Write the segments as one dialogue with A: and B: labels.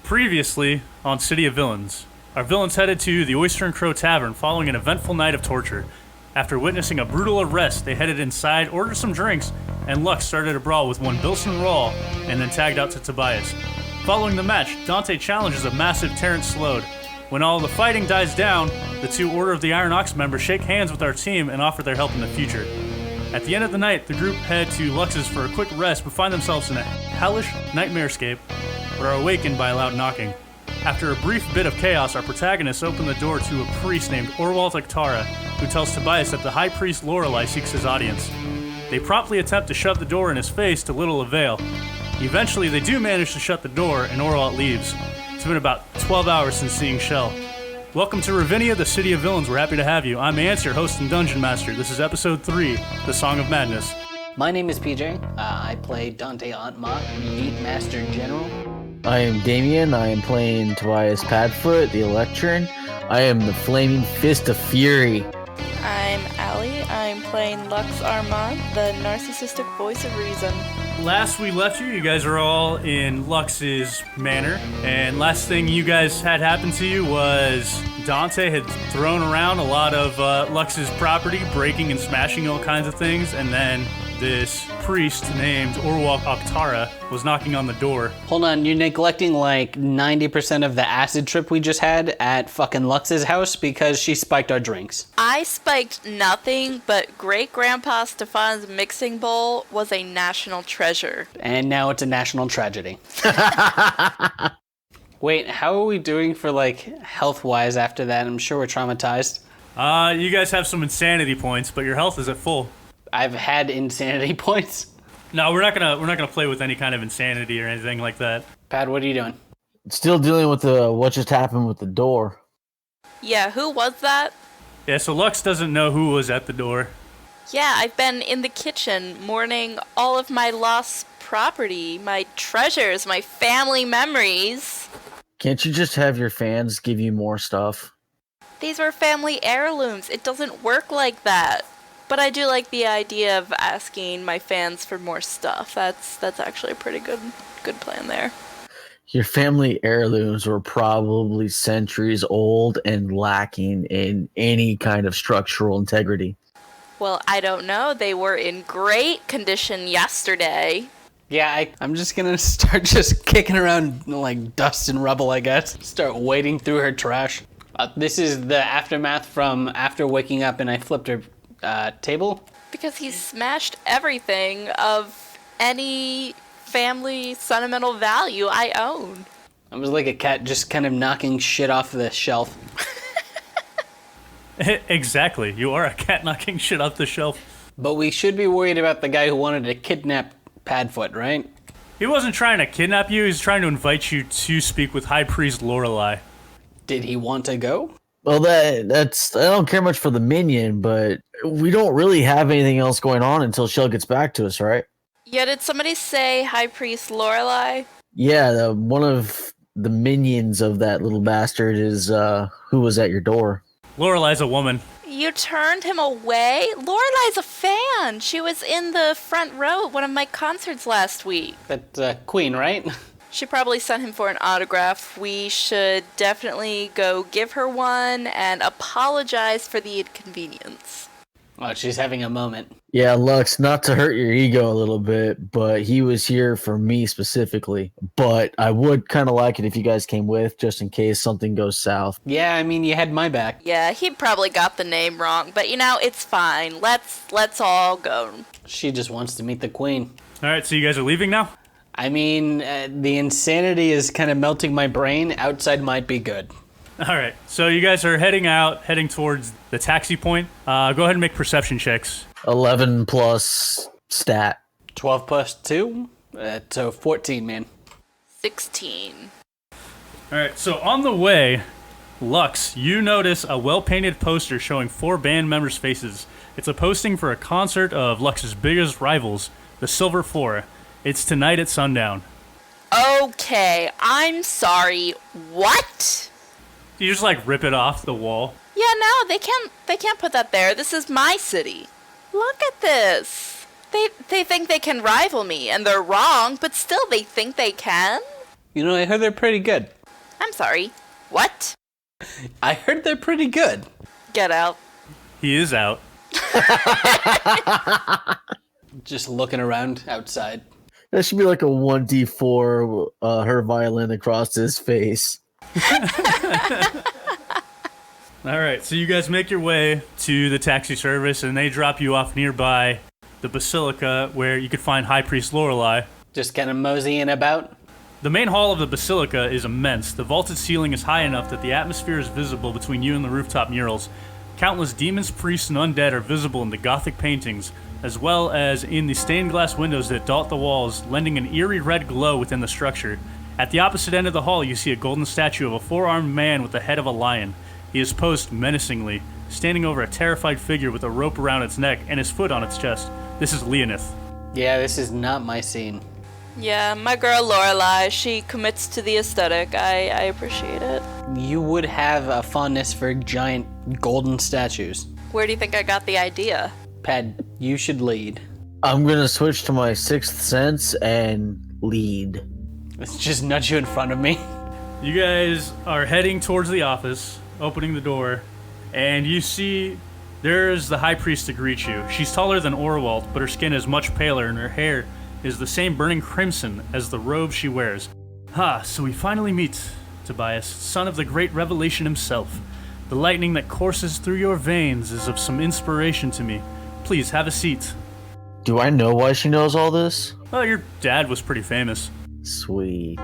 A: Previously on City of Villains, our villains headed to the Oyster and Crow Tavern following an eventful night of torture. After witnessing a brutal arrest, they headed inside, ordered some drinks, and Lux started a brawl with one Bilson Rawl and then tagged out to Tobias. Following the match, Dante challenges a massive Terrence Slode. When all the fighting dies down, the two Order of the Iron Ox members shake hands with our team and offer their help in the future. At the end of the night, the group head to Lux's for a quick rest but find themselves in a hellish nightmarescape but are awakened by a loud knocking. After a brief bit of chaos, our protagonists open the door to a priest named Orwalt Aktara, who tells Tobias that the High Priest Lorelei seeks his audience. They promptly attempt to shove the door in his face to little avail. Eventually, they do manage to shut the door, and Orwalt leaves. It's been about 12 hours since seeing Shell. Welcome to Ravinia, the City of Villains. We're happy to have you. I'm Ance, your host and Dungeon Master. This is Episode 3, The Song of Madness.
B: My name is PJ. I play Dante Antmont, Meat Master General.
C: I am Damien. I am playing Tobias Padfoot, the Electron. I am the Flaming Fist of Fury.
D: I'm Allie. I'm playing Lux Armand, the narcissistic voice of reason.
A: Last we left you guys are all in Lux's manor, and last thing you guys had happen to you was Dante had thrown around a lot of Lux's property, breaking and smashing all kinds of things, and then this priest named Orwalt Aktara was knocking on the door.
B: Hold on, you're neglecting like 90% of the acid trip we just had at fucking Lux's house because she spiked our drinks.
D: I spiked nothing, but Great-Grandpa Stefan's mixing bowl was a national treasure.
B: And now it's a national tragedy. Wait, how are we doing for like health-wise after that? I'm sure we're traumatized.
A: You guys have some insanity points, but your health is at full.
B: I've had insanity points.
A: No, we're not gonna play with any kind of insanity or anything like that.
B: Pad, what are you doing?
C: Still dealing with what just happened with the door.
D: Yeah, who was that?
A: Yeah, so Lux doesn't know who was at the door.
D: Yeah, I've been in the kitchen mourning all of my lost property, my treasures, my family memories.
C: Can't you just have your fans give you more stuff?
D: These were family heirlooms. It doesn't work like that. But I do like the idea of asking my fans for more stuff. That's actually a pretty good plan there.
C: Your family heirlooms were probably centuries old and lacking in any kind of structural integrity.
D: Well, I don't know. They were in great condition yesterday.
B: Yeah, I'm just gonna start just kicking around like dust and rubble, I guess. Start wading through her trash. This is the aftermath from after waking up and I flipped her table?
D: Because he smashed everything of any family sentimental value I own.
B: I was like a cat just kind of knocking shit off the shelf.
A: Exactly. You are a cat knocking shit off the shelf.
B: But we should be worried about the guy who wanted to kidnap Padfoot, right?
A: He wasn't trying to kidnap you. He's trying to invite you to speak with High Priest Lorelei. Did
B: he want to go?
C: Well, that's I don't care much for the minion, but we don't really have anything else going on until Shell gets back to us, right?
D: Yeah, did somebody say High Priest Lorelei?
C: Yeah, one of the minions of that little bastard is who was at your door.
A: Lorelei's a woman.
D: You turned him away? Lorelei's a fan. She was in the front row at one of my concerts last week.
B: That's Queen, right?
D: She probably sent him for an autograph. We should definitely go give her one and apologize for the inconvenience.
B: Oh, she's having a moment.
C: Yeah, Lux, not to hurt your ego a little bit, but he was here for me specifically. But I would kind of like it if you guys came with, just in case something goes south.
B: Yeah, I mean, you had my back.
D: Yeah, he probably got the name wrong, but it's fine. Let's all go.
B: She just wants to meet the Queen.
A: All right, so you guys are leaving now?
B: I mean, the insanity is kind of melting my brain. Outside might be good.
A: All right, so you guys are heading towards the taxi point. Go ahead and make perception checks.
C: 11 plus stat.
B: 12 plus 2? So 14, man.
D: 16.
A: All right, so on the way, Lux, you notice a well-painted poster showing 4 band members' faces. It's a posting for a concert of Lux's biggest rivals, the Silver Four. It's tonight at sundown.
D: Okay, I'm sorry. What?
A: You just rip it off the wall.
D: Yeah, no, they can't put that there. This is my city. Look at this. They think they can rival me, and they're wrong, but still they think they can?
B: You know, I heard they're pretty good.
D: sorry. What?
B: I heard they're pretty good.
D: Get out.
A: He is out.
B: Just looking around outside.
C: That should be like a 1d4, her violin across his face.
A: All right, so you guys make your way to the taxi service, and they drop you off nearby the basilica, where you could find High Priest Lorelei.
B: Just kind of moseying about.
A: The main hall of the basilica is immense. The vaulted ceiling is high enough that the atmosphere is visible between you and the rooftop murals. Countless demons, priests, and undead are visible in the Gothic paintings, as well as in the stained glass windows that dot the walls, lending an eerie red glow within the structure. At the opposite end of the hall, you see a golden statue of a four-armed man with the head of a lion. He is posed menacingly, standing over a terrified figure with a rope around its neck and his foot on its chest. This is Leonith.
B: Yeah, this is not my scene.
D: Yeah, my girl Lorelei, she commits to the aesthetic. I appreciate it.
B: You would have a fondness for giant golden statues.
D: Where do you think I got the idea?
B: Pad, you should lead.
C: I'm gonna switch to my sixth sense and lead.
B: Let's just nudge you in front of me.
A: You guys are heading towards the office, opening the door, and you see there's the high priest to greet you. She's taller than Orwalt, but her skin is much paler and her hair is the same burning crimson as the robe she wears. So we finally meet, Tobias, son of the great revelation himself. The lightning that courses through your veins is of some inspiration to me. Please, have a seat.
C: Do I know why she knows all this?
A: Oh, your dad was pretty famous.
C: Sweet.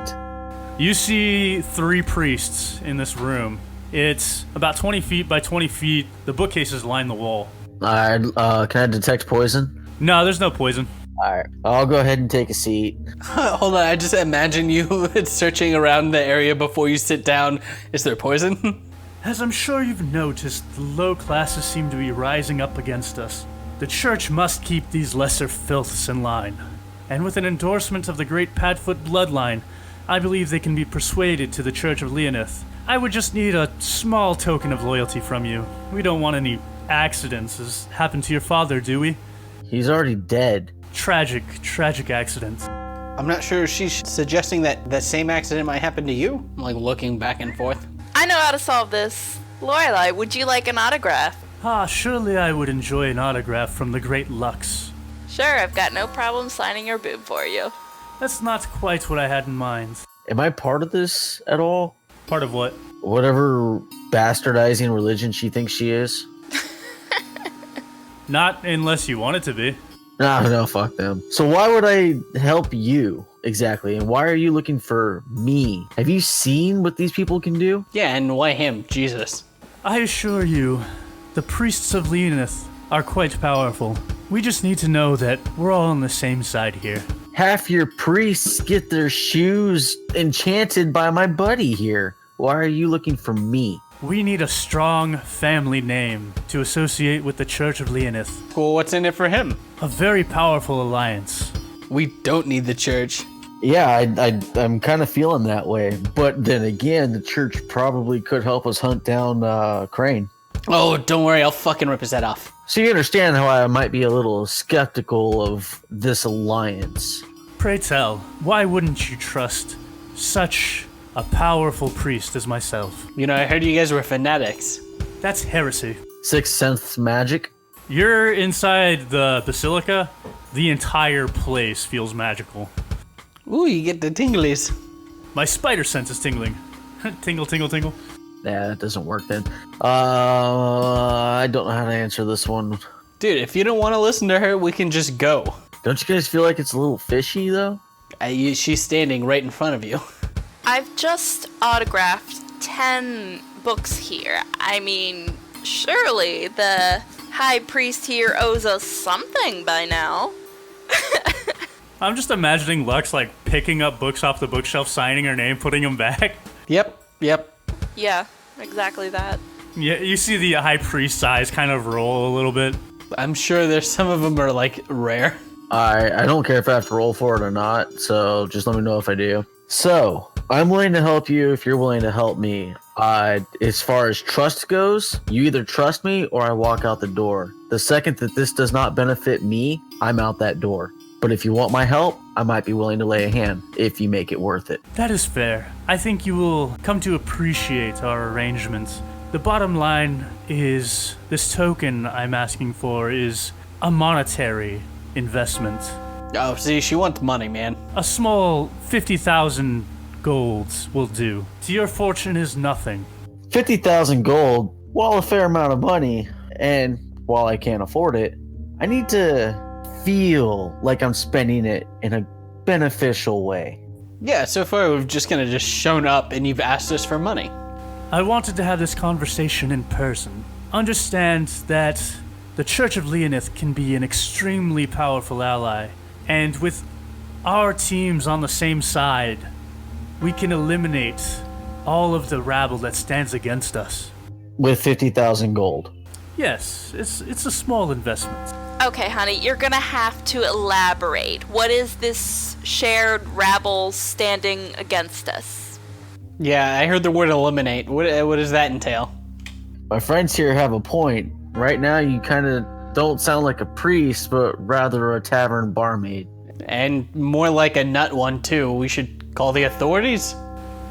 A: You see 3 priests in this room. It's about 20 feet by 20 feet. The bookcases line the wall.
C: Alright, can I detect poison?
A: No, there's no poison.
C: Alright, I'll go ahead and take a seat.
B: Hold on, I just imagine you searching around the area before you sit down. Is there poison?
A: As I'm sure you've noticed, the low classes seem to be rising up against us. The church must keep these lesser filths in line. And with an endorsement of the great Padfoot bloodline, I believe they can be persuaded to the Church of Leonith. I would just need a small token of loyalty from you. We don't want any accidents as happened to your father, do we?
C: He's already dead.
A: Tragic accident.
B: I'm not sure if she's suggesting that the same accident might happen to you. I'm like looking back and forth.
D: I know how to solve this. Lorelei, would you like an autograph?
A: Surely I would enjoy an autograph from the great Lux.
D: Sure, I've got no problem signing your boob for you.
A: That's not quite what I had in mind.
C: Am I part of this at all?
A: Part of what?
C: Whatever bastardizing religion she thinks she is?
A: Not unless you want it to be.
C: No, fuck them. So why would I help you, exactly? And why are you looking for me? Have you seen what these people can do?
B: Yeah, and why him? Jesus.
A: I assure you, the priests of Leonith are quite powerful. We just need to know that we're all on the same side here.
C: Half your priests get their shoes enchanted by my buddy here. Why are you looking for me?
A: We need a strong family name to associate with the Church of Leonith.
B: Cool, what's in it for him?
A: A very powerful alliance.
B: We don't need the church.
C: Yeah, I'm kind of feeling that way. But then again, the church probably could help us hunt down Crane.
B: Oh, don't worry, I'll fucking rip his head off.
C: So you understand how I might be a little skeptical of this alliance.
A: Pray tell, why wouldn't you trust such a powerful priest as myself?
B: You know, I heard you guys were fanatics.
A: That's heresy.
C: Sixth sense magic?
A: You're inside the basilica, the entire place feels magical.
B: Ooh, you get the tinglies.
A: My spider sense is tingling. Tingle, tingle, tingle.
C: Nah, that doesn't work then. I don't know how to answer this one.
B: Dude, if you don't want to listen to her, we can just go.
C: Don't you guys feel like it's a little fishy, though?
B: She's standing right in front of you.
D: I've just autographed 10 books here. I mean, surely the high priest here owes us something by now.
A: I'm just imagining Lux like picking up books off the bookshelf, signing her name, putting them back.
B: Yep.
D: Yeah, exactly that.
A: Yeah, you see the high priest's eyes kind of roll a little bit.
B: I'm sure there's some of them are like rare.
C: I don't care if I have to roll for it or not, so just let me know if I do. So, I'm willing to help you if you're willing to help me. As far as trust goes, you either trust me or I walk out the door. The second that this does not benefit me, I'm out that door. But if you want my help, I might be willing to lay a hand if you make it worth it.
A: That is fair. I think you will come to appreciate our arrangements. The bottom line is this token I'm asking for is a monetary investment.
B: Oh, see, she wants money, man.
A: A small 50,000 golds will do. To your fortune is nothing.
C: 50,000 gold, while a fair amount of money, and while I can't afford it, I need to feel like I'm spending it in a beneficial way.
B: Yeah, so far we've just shown up and you've asked us for money.
A: I wanted to have this conversation in person. Understand that the Church of Leonith can be an extremely powerful ally, and with our teams on the same side, we can eliminate all of the rabble that stands against us.
C: With 50,000 gold.
A: Yes, it's a small investment.
D: Okay, honey, you're gonna have to elaborate. What is this shared rabble standing against us?
B: Yeah, I heard the word eliminate. What does that entail?
C: My friends here have a point. Right now, you kind of don't sound like a priest, but rather a tavern barmaid.
B: And more like a nut one, too. We should call the authorities?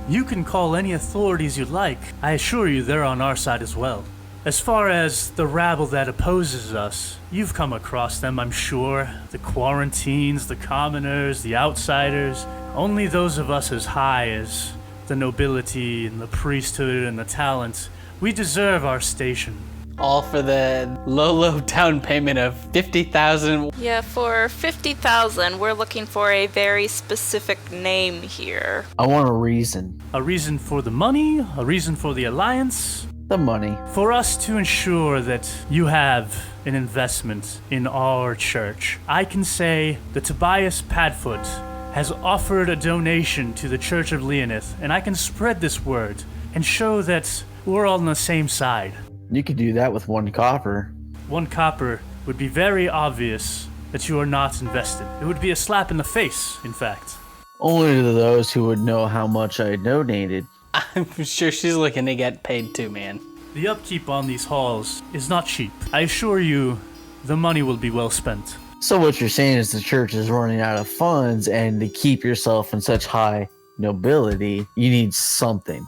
A: You can call any authorities you like. I assure you they're on our side as well. As far as the rabble that opposes us, you've come across them, I'm sure. The quarantines, the commoners, the outsiders. Only those of us as high as the nobility and the priesthood and the talents, we deserve our station.
B: All for the low down payment of 50,000.
D: Yeah, for 50,000, we're looking for a very specific name here.
C: I want a reason.
A: A reason for the money, a reason for the alliance.
C: The money.
A: For us to ensure that you have an investment in our church, I can say that Tobias Padfoot has offered a donation to the Church of Leonith, and I can spread this word and show that we're all on the same side.
C: You could do that with 1 copper.
A: 1 copper would be very obvious that you are not invested. It would be a slap in the face, in fact.
C: Only to those who would know how much I donated.
B: I'm sure she's looking to get paid too, man.
A: The upkeep on these halls is not cheap. I assure you, the money will be well spent.
C: So what you're saying is the church is running out of funds, and to keep yourself in such high nobility, you need something.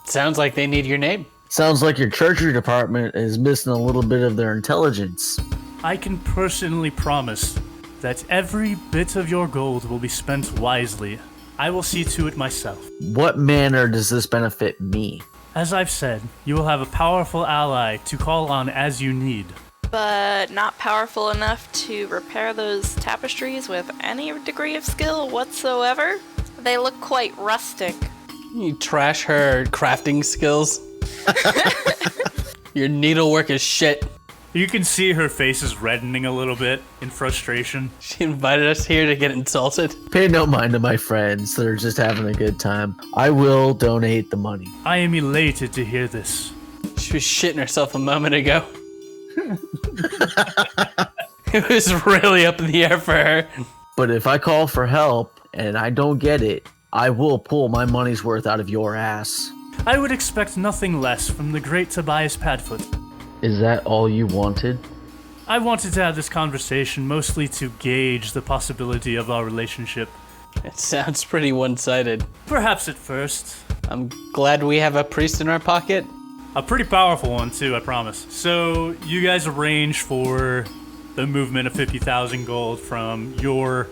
B: Sounds like they need your name.
C: Sounds like your treasury department is missing a little bit of their intelligence.
A: I can personally promise that every bit of your gold will be spent wisely. I will see to it myself.
C: What manner does this benefit me?
A: As I've said, you will have a powerful ally to call on as you need.
D: But not powerful enough to repair those tapestries with any degree of skill whatsoever. They look quite rustic.
B: You trash her crafting skills. Your needlework is shit.
A: You can see her face is reddening a little bit in frustration.
B: She invited us here to get insulted.
C: Pay no mind to my friends. They're just having a good time. I will donate the money.
A: I am elated to hear this.
B: She was shitting herself a moment ago. It was really up in the air for her.
C: But if I call for help and I don't get it, I will pull my money's worth out of your ass.
A: I would expect nothing less from the great Tobias Padfoot.
C: Is that all you wanted?
A: I wanted to have this conversation mostly to gauge the possibility of our relationship.
B: It sounds pretty one-sided.
A: Perhaps at first.
B: I'm glad we have a priest in our pocket.
A: A pretty powerful one, too, I promise. So, you guys arrange for the movement of 50,000 gold from your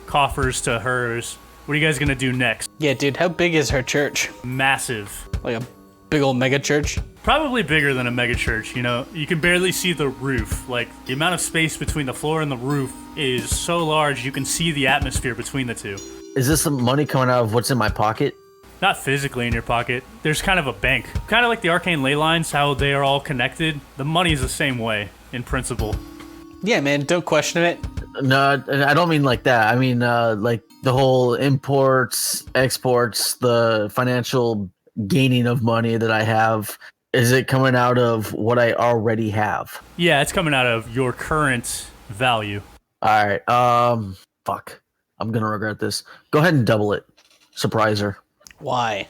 A: coffers to hers. What are you guys gonna do next?
B: Yeah, dude, how big is her church?
A: Massive.
B: Like a big old mega church?
A: Probably bigger than a megachurch, you know? You can barely see the roof. Like, the amount of space between the floor and the roof is so large you can see the atmosphere between the two.
C: Is this some money coming out of what's in my pocket?
A: Not physically in your pocket. There's kind of a bank. Kind of like the arcane ley lines, how they are all connected. The money is the same way, in principle.
B: Yeah, man, don't question it.
C: No, I don't mean like that. I mean, like the whole imports, exports, the financial gaining of money that I have. Is it coming out of what I already have?
A: Yeah, it's coming out of your current value.
C: All right. Fuck. I'm gonna regret this. Go ahead and double it. Surprise her.
B: Why?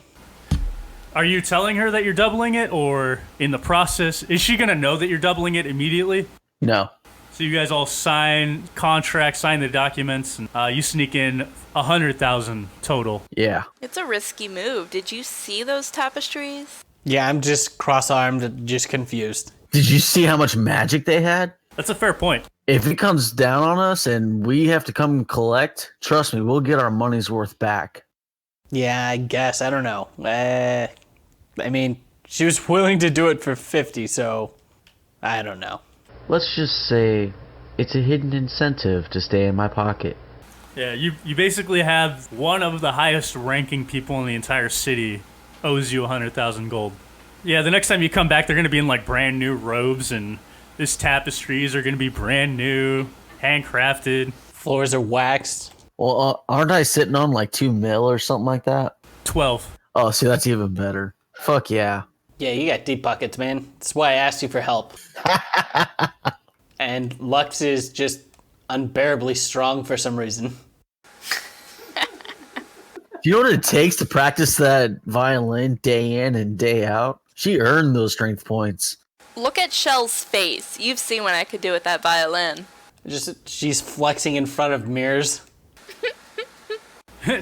A: Are you telling her that you're doubling it, or in the process? Is she gonna know that you're doubling it immediately?
C: No.
A: So you guys all sign contracts, sign the documents, and you sneak in 100,000 total.
C: Yeah.
D: It's a risky move. Did you see those tapestries?
B: Yeah, I'm just cross-armed, just confused.
C: Did you see how much magic they had?
A: That's a fair point.
C: If it comes down on us and we have to come collect, trust me, we'll get our money's worth back.
B: Yeah, I guess. I don't know. I mean, she was willing to do it for 50, so I don't know.
C: Let's just say it's a hidden incentive to stay in my pocket.
A: Yeah, you basically have one of the highest ranking people in the entire city owes you 100,000 gold. Yeah, the next time you come back, they're going to be in like brand new robes, and these tapestries are going to be brand new, handcrafted.
B: Floors are waxed.
C: Well, aren't I sitting on like 2 mil or something like that?
A: 12.
C: Oh, see, that's even better. Fuck yeah.
B: Yeah, you got deep pockets, man. That's why I asked you for help. And Lux is just unbearably strong for some reason.
C: Do you know what it takes to practice that violin day in and day out? She earned those strength points.
D: Look at Shell's face. You've seen what I could do with that violin.
B: Just she's flexing in front of mirrors.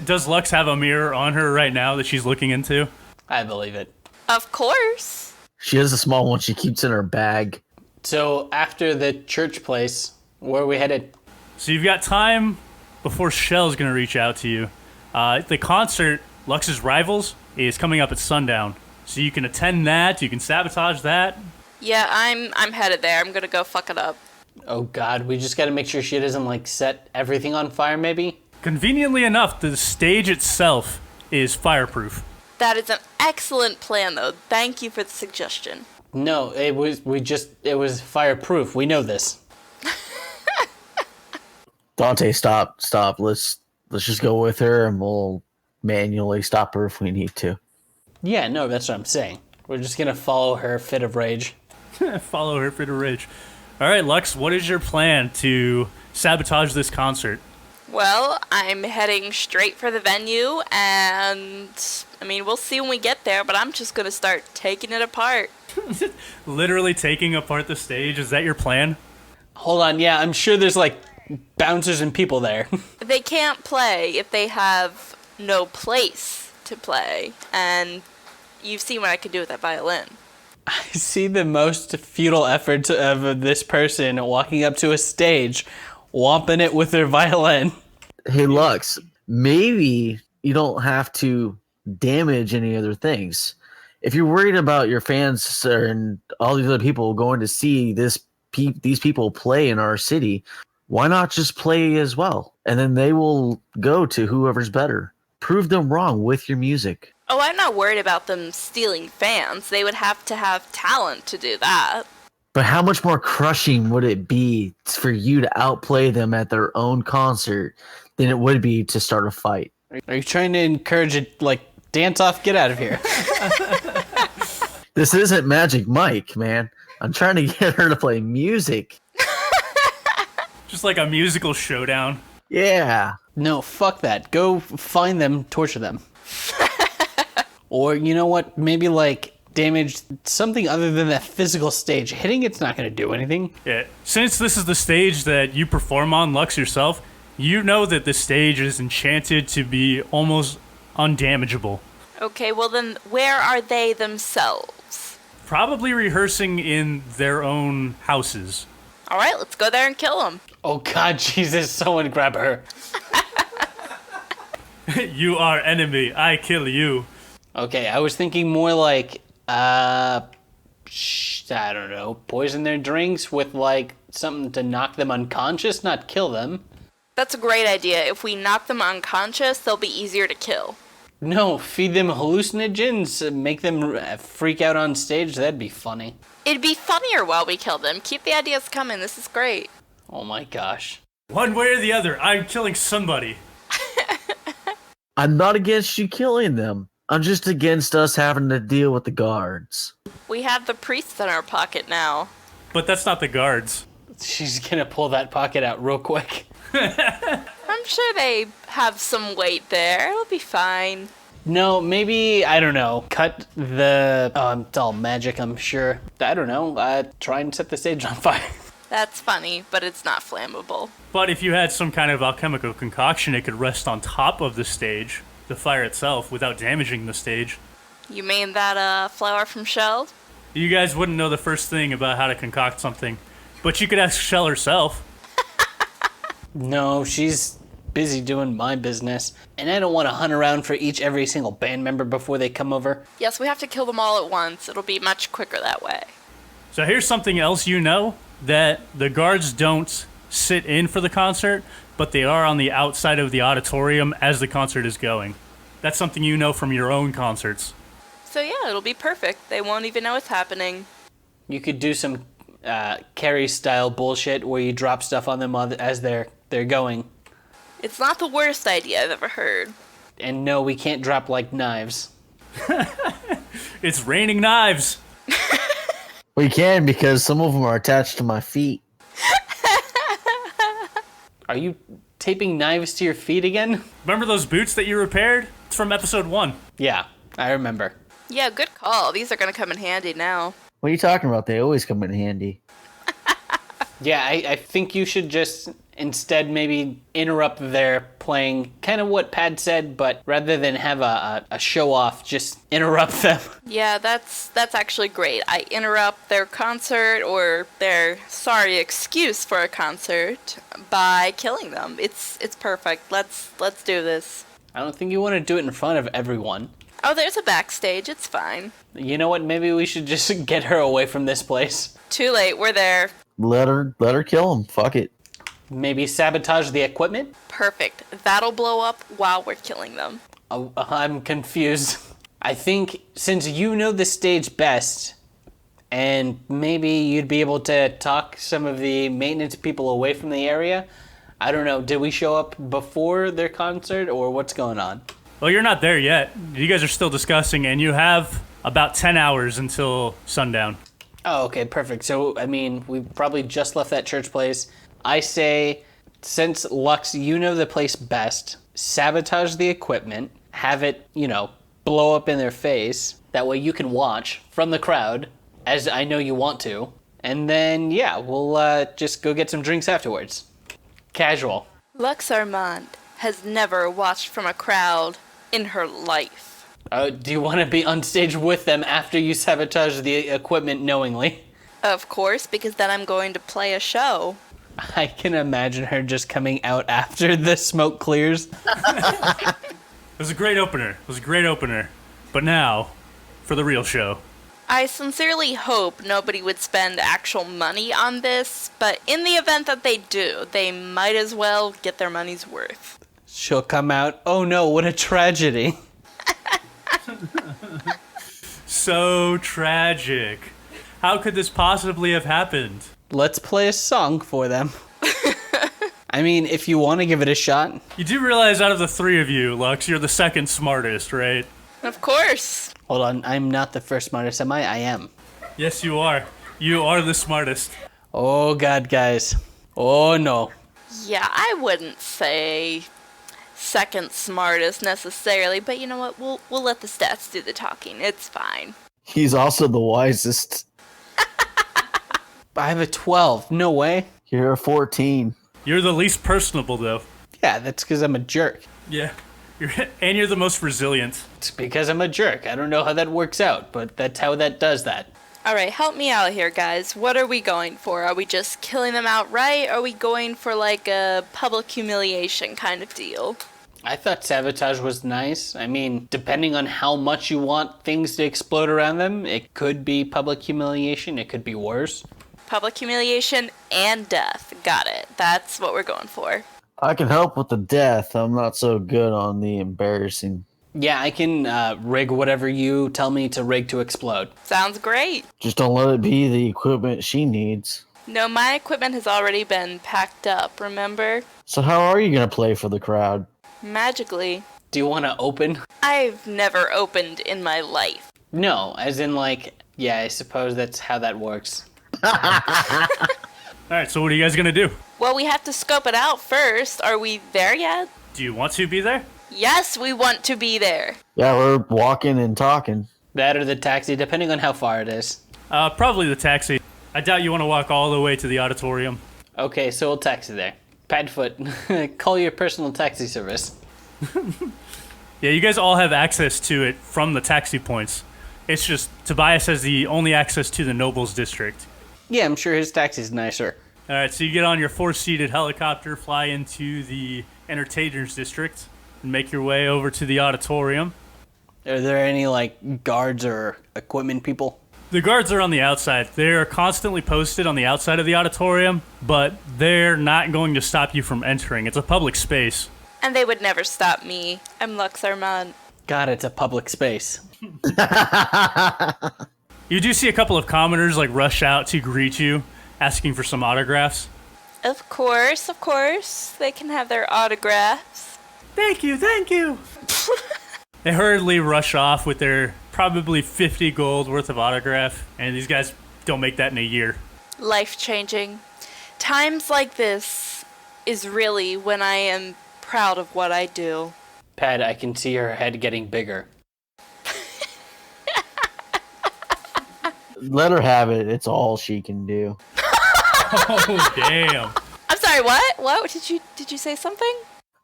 A: Does Lux have a mirror on her right now that she's looking into?
B: I believe it.
D: Of course.
C: She has a small one she keeps in her bag.
B: So after the church place, where are we headed?
A: So you've got time before Shell's going to reach out to you. The concert, Lux's Rivals, is coming up at sundown. So you can attend that, you can sabotage that.
D: Yeah, I'm headed there. I'm gonna go fuck it up.
B: Oh god, we just gotta make sure she doesn't like set everything on fire maybe?
A: Conveniently enough, the stage itself is fireproof.
D: That is an excellent plan, though. Thank you for the suggestion.
B: No, it was fireproof. We know this.
C: Dante, stop. Let's just go with her and we'll manually stop her if we need to.
B: Yeah, no, that's what I'm saying. We're just gonna follow her fit of rage.
A: Follow her fit of rage. All right, Lux, what is your plan to sabotage this concert?
D: Well, I'm heading straight for the venue, and I mean, we'll see when we get there, but I'm just gonna start taking it apart.
A: Literally taking apart the stage? Is that your plan?
B: Hold on, yeah, I'm sure there's like bouncers and people there.
D: They can't play if they have no place to play, and you've seen what I could do with that violin.
B: I see the most futile effort of this person walking up to a stage, whomping it with their violin.
C: Hey, Lux, maybe you don't have to damage any other things. If you're worried about your fans and all these other people going to see these people play in our city, why not just play as well? And then they will go to whoever's better. Prove them wrong with your music.
D: Oh, I'm not worried about them stealing fans. They would have to have talent to do that.
C: But how much more crushing would it be for you to outplay them at their own concert than it would be to start a fight?
B: Are you trying to encourage it, like, dance off, get out of here?
C: This isn't Magic Mike, man. I'm trying to get her to play music.
A: Just like a musical showdown.
C: Yeah.
B: No, fuck that. Go find them, torture them. Or, you know what, maybe, like, damage something other than that physical stage. Hitting it's not going to do anything.
A: Yeah. Since this is the stage that you perform on, Lux, yourself, you know that the stage is enchanted to be almost undamageable.
D: Okay, well then, where are they themselves?
A: Probably rehearsing in their own houses.
D: All right, let's go there and kill them.
B: Oh god, Jesus, someone grab her.
A: You are enemy, I kill you.
B: Okay, I was thinking more like, I don't know, poison their drinks with, like, something to knock them unconscious, not kill them.
D: That's a great idea. If we knock them unconscious, they'll be easier to kill.
B: No, feed them hallucinogens, make them freak out on stage, that'd be funny.
D: It'd be funnier while we kill them. Keep the ideas coming. This is great.
B: Oh my gosh.
A: One way or the other, I'm killing somebody.
C: I'm not against you killing them. I'm just against us having to deal with the guards.
D: We have the priests in our pocket now.
A: But that's not the guards.
B: She's gonna pull that pocket out real quick.
D: I'm sure they have some weight there. It'll be fine.
B: No, maybe, I don't know, cut the... Oh, it's all magic, I'm sure. I don't know, try and set the stage on fire.
D: That's funny, but it's not flammable.
A: But if you had some kind of alchemical concoction, it could rest on top of the stage, the fire itself, without damaging the stage.
D: You mean that flower from Shell?
A: You guys wouldn't know the first thing about how to concoct something, but you could ask Shell herself.
B: No, she's busy doing my business, and I don't want to hunt around for every single band member before they come over.
D: Yes, we have to kill them all at once. It'll be much quicker that way.
A: So here's something else you know, that the guards don't sit in for the concert, but they are on the outside of the auditorium as the concert is going. That's something you know from your own concerts.
D: So yeah, it'll be perfect. They won't even know it's happening.
B: You could do some Carrie-style bullshit where you drop stuff on them as they're going.
D: It's not the worst idea I've ever heard.
B: And no, we can't drop like knives.
A: It's raining knives.
C: We can because some of them are attached to my feet.
B: Are you taping knives to your feet again?
A: Remember those boots that you repaired? It's from episode 1.
B: Yeah, I remember.
D: Yeah, good call. These are gonna come in handy now.
C: What are you talking about? They always come in handy.
B: Yeah, I think you should just instead maybe interrupt their playing, kind of what Pad said, but rather than have a show off, just interrupt them.
D: Yeah, that's actually great. I interrupt their concert or their sorry excuse for a concert by killing them. It's perfect. Let's do this.
B: I don't think you want to do it in front of everyone.
D: Oh, there's a backstage. It's fine.
B: You know what? Maybe we should just get her away from this place.
D: Too late. We're there.
C: Let her kill him. Fuck it.
B: Maybe sabotage the equipment?
D: Perfect. That'll blow up while we're killing them.
B: Oh, I'm confused. I think since you know the stage best, and maybe you'd be able to talk some of the maintenance people away from the area. I don't know, did we show up before their concert, or what's going on?
A: Well, you're not there yet. You guys are still discussing, and you have about 10 hours until sundown.
B: Oh, okay, perfect. So, I mean, we probably just left that church place. I say, since Lux, you know the place best, sabotage the equipment, have it, blow up in their face. That way you can watch from the crowd, as I know you want to. And then, yeah, we'll just go get some drinks afterwards. Casual.
D: Lux Armand has never watched from a crowd in her life.
B: Do you want to be on stage with them after you sabotage the equipment knowingly?
D: Of course, because then I'm going to play a show.
B: I can imagine her just coming out after the smoke clears.
A: It was a great opener. But now, for the real show.
D: I sincerely hope nobody would spend actual money on this, but in the event that they do, they might as well get their money's worth.
B: She'll come out, oh no, what a tragedy.
A: So tragic. How could this possibly have happened?
B: Let's play a song for them. I mean, if you want to give it a shot.
A: You do realize out of the three of you, Lux, you're the second smartest, right?
D: Of course.
B: Hold on, I'm not the first smartest, am I? I am.
A: Yes, you are. You are the smartest.
B: Oh god, guys. Oh no.
D: Yeah, I wouldn't say second smartest necessarily, but you know what? We'll let the stats do the talking. It's fine.
C: He's also the wisest.
B: I have a 12, no way.
C: You're a 14.
A: You're the least personable, though.
B: Yeah, that's because I'm a jerk.
A: Yeah. You're the most resilient.
B: It's because I'm a jerk. I don't know how that works out, but that's how that does that.
D: All right, help me out here, guys. What are we going for? Are we just killing them outright? Or are we going for like a public humiliation kind of deal?
B: I thought sabotage was nice. I mean, depending on how much you want things to explode around them, it could be public humiliation, it could be worse.
D: Public humiliation and death. Got it. That's what we're going for.
C: I can help with the death. I'm not so good on the embarrassing.
B: Yeah, I can rig whatever you tell me to rig to explode.
D: Sounds great.
C: Just don't let it be the equipment she needs.
D: No, my equipment has already been packed up, remember?
C: So how are you going to play for the crowd?
D: Magically.
B: Do you want to open?
D: I've never opened in my life.
B: No, as in like, yeah, I suppose that's how that works.
A: Alright, so what are you guys gonna do?
D: Well, we have to scope it out first. Are we there yet?
A: Do you want to be there?
D: Yes, we want to be there.
C: Yeah, we're walking and talking.
B: That or the taxi, depending on how far it is.
A: Probably the taxi. I doubt you want to walk all the way to the auditorium.
B: Okay, so we'll taxi there. Padfoot, call your personal taxi service.
A: Yeah, you guys all have access to it from the taxi points. It's just Tobias has the only access to the Nobles District.
B: Yeah, I'm sure his taxi's nicer.
A: All right, so you get on your 4-seated helicopter, fly into the Entertainers District, and make your way over to the auditorium.
B: Are there any, like, guards or equipment people?
A: The guards are on the outside. They're constantly posted on the outside of the auditorium, but they're not going to stop you from entering. It's a public space.
D: And they would never stop me. I'm Lux Armand.
B: God, it's a public space.
A: You do see a couple of commoners like rush out to greet you, asking for some autographs.
D: Of course. They can have their autographs.
A: Thank you. They hurriedly rush off with their probably 50 gold worth of autograph, and these guys don't make that in a year.
D: Life-changing. Times like this is really when I am proud of what I do.
B: Pad, I can see her head getting bigger.
C: Let her have it. It's all she can do.
A: Oh, damn.
D: I'm sorry, what? What? Did you say something?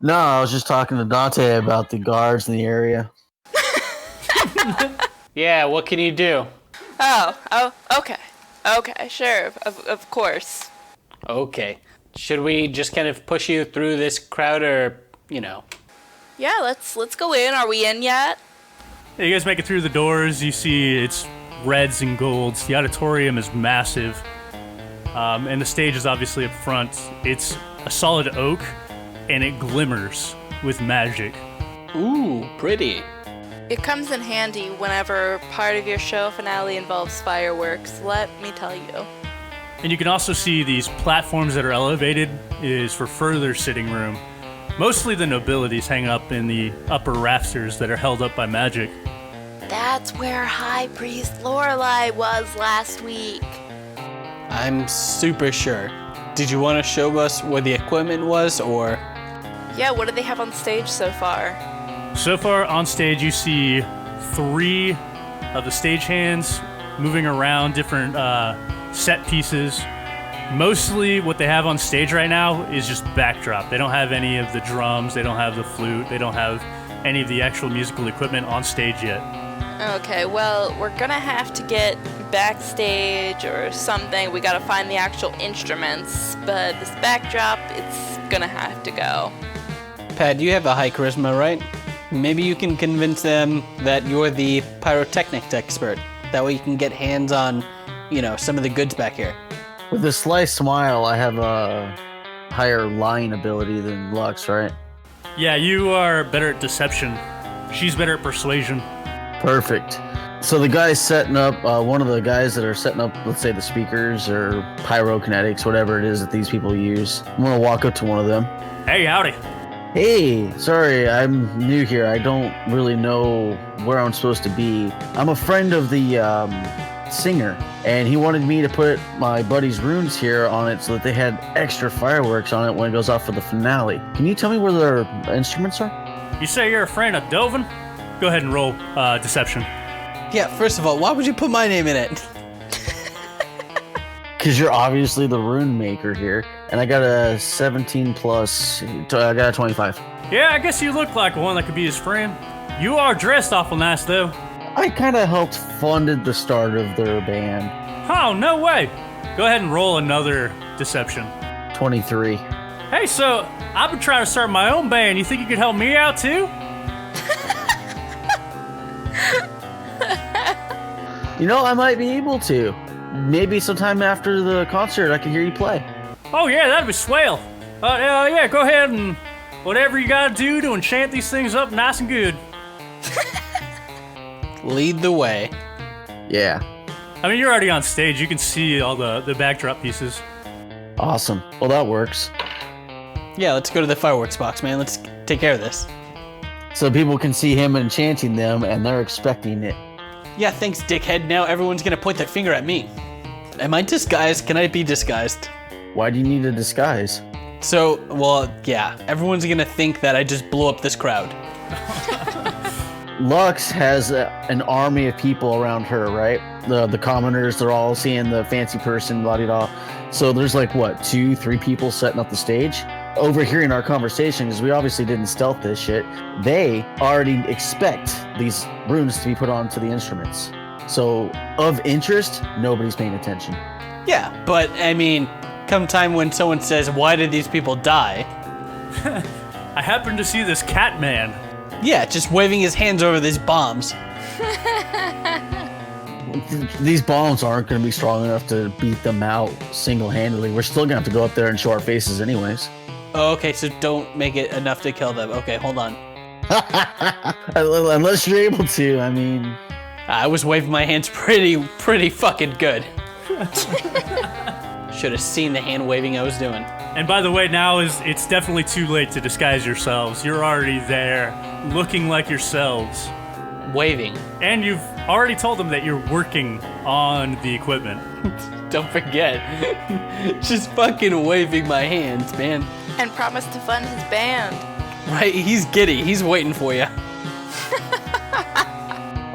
C: No, I was just talking to Dante about the guards in the area.
B: Yeah, what can you do?
D: Oh, okay. Okay, sure, of course.
B: Okay. Should we just kind of push you through this crowd or,
D: Yeah, let's go in. Are we in yet?
A: Yeah, you guys make it through the doors. You see it's reds and golds. The auditorium is massive. And the stage is obviously up front. It's a solid oak, and it glimmers with magic.
B: Ooh, pretty.
D: It comes in handy whenever part of your show finale involves fireworks, let me tell you.
A: And you can also see these platforms that are elevated is for further sitting room. Mostly the nobilities hang up in the upper rafters that are held up by magic.
D: That's where High Priest Lorelei was last week.
B: I'm super sure. Did you want to show us where the equipment was, or?
D: Yeah, what do they have on stage so far?
A: So far on stage, you see 3 of the stagehands moving around different set pieces. Mostly what they have on stage right now is just backdrop. They don't have any of the drums, they don't have the flute, they don't have any of the actual musical equipment on stage yet.
D: Okay, well, we're gonna have to get backstage or something. We gotta find the actual instruments, but this backdrop, it's gonna have to go.
B: Pad, you have a high charisma, right? Maybe you can convince them that you're the pyrotechnics expert. That way you can get hands on, some of the goods back here.
C: With a sly smile, I have a higher lying ability than Lux, right?
A: Yeah, you are better at deception. She's better at persuasion.
C: Perfect. So the guys setting up, one of the guys that are setting up, let's say the speakers or pyrokinetics, whatever it is that these people use, I'm going to walk up to one of them.
A: Hey, howdy.
C: Hey, sorry, I'm new here. I don't really know where I'm supposed to be. I'm a friend of the singer, and he wanted me to put my buddy's runes here on it so that they had extra fireworks on it when it goes off for the finale. Can you tell me where their instruments are?
A: You say you're a friend of Dovin? Go ahead and roll deception.
B: Yeah, first of all, why would you put my name in it?
C: Because you're obviously the rune maker here, and I got a 17 plus, I got a 25.
A: Yeah, I guess you look like one that could be his friend. You are dressed awful nice, though.
C: I kind of helped funded the start of their band.
A: Oh, no way. Go ahead and roll another deception.
C: 23.
A: Hey, so I've been trying to start my own band. You think you could help me out, too?
C: I might be able to. Maybe sometime after the concert, I can hear you play.
A: Oh, yeah, that'd be swell. Yeah, go ahead and whatever you gotta do to enchant these things up nice and good.
B: Lead the way.
C: Yeah.
A: I mean, you're already on stage. You can see all the backdrop pieces.
C: Awesome. Well, that works.
B: Yeah, let's go to the fireworks box, man. Let's take care of this.
C: So people can see him enchanting them, and they're expecting it.
B: Yeah, thanks, dickhead. Now everyone's gonna point their finger at me. Am I disguised? Can I be disguised?
C: Why do you need a disguise?
B: So, yeah, everyone's gonna think that I just blew up this crowd.
C: Lux has an army of people around her, right? The commoners, they're all seeing the fancy person, blah, blah, blah. So there's like, what, 2-3 people setting up the stage? Overhearing our conversation, because we obviously didn't stealth this shit, they already expect these runes to be put onto the instruments. So, of interest, nobody's paying attention.
B: Yeah, but I mean, come time when someone says, why did these people die?
A: I happened to see this cat man.
B: Yeah, just waving his hands over these bombs.
C: These bombs aren't going to be strong enough to beat them out single-handedly. We're still going to have to go up there and show our faces anyways.
B: Oh, okay, so don't make it enough to kill them. Okay, hold on.
C: Unless you're able to, I mean...
B: I was waving my hands pretty fucking good. Should have seen the hand waving I was doing.
A: And by the way, now it's definitely too late to disguise yourselves. You're already there, looking like yourselves.
B: Waving.
A: And you've already told them that you're working on the equipment.
B: Don't forget. Just fucking waving my hands, man.
D: And promised to fund his band.
B: Right, he's giddy. He's waiting for you.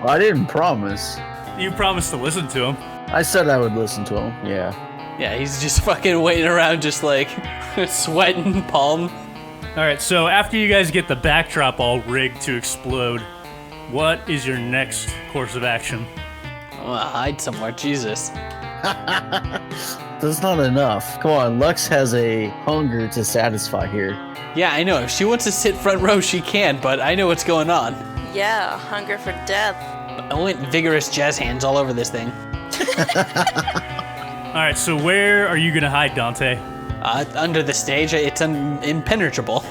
C: I didn't promise.
A: You promised to listen to him.
C: I said I would listen to him, yeah.
B: Yeah, he's just fucking waiting around, just like sweating, palm.
A: All right, so after you guys get the backdrop all rigged to explode, what is your next course of action?
B: I'm gonna hide somewhere, Jesus.
C: That's not enough. Come on, Lux has a hunger to satisfy here.
B: Yeah, I know. If she wants to sit front row, she can, but I know what's going on.
D: Yeah, hunger for death.
B: I went vigorous jazz hands all over this thing.
A: All right, so where are you going to hide, Dante?
B: Under the stage, it's impenetrable.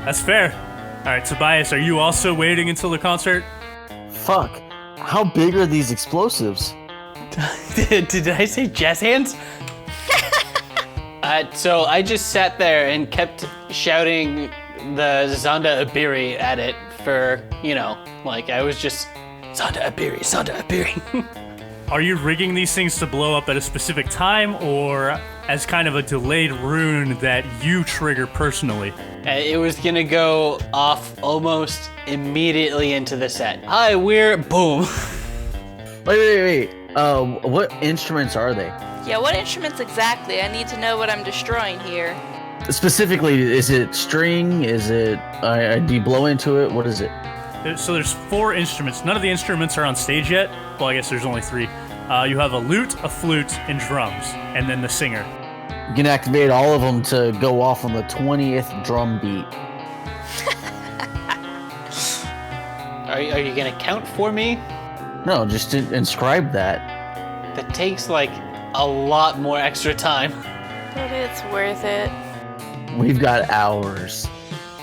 A: That's fair. All right, Tobias, are you also waiting until the concert?
C: Fuck. How big are these explosives?
B: Did I say jazz hands? So I just sat there and kept shouting the Zonda Abiri at it for, like I was just, Zonda Abiri, Zonda Abiri.
A: Are you rigging these things to blow up at a specific time or as kind of a delayed rune that you trigger personally?
B: It was gonna go off almost immediately into the set. Hi, we're boom.
C: Wait. What instruments are they?
D: Yeah, what instruments exactly? I need to know what I'm destroying here.
C: Specifically, is it string? Is it, do you blow into it? What is it?
A: So there's 4 instruments. None of the instruments are on stage yet. Well, I guess there's only 3. You have a lute, a flute, and drums, and then the singer.
C: You can activate all of them to go off on the 20th drum beat.
B: Are you gonna count for me?
C: No, just to inscribe that.
B: That takes like a lot more extra time.
D: But it's worth it.
C: We've got hours.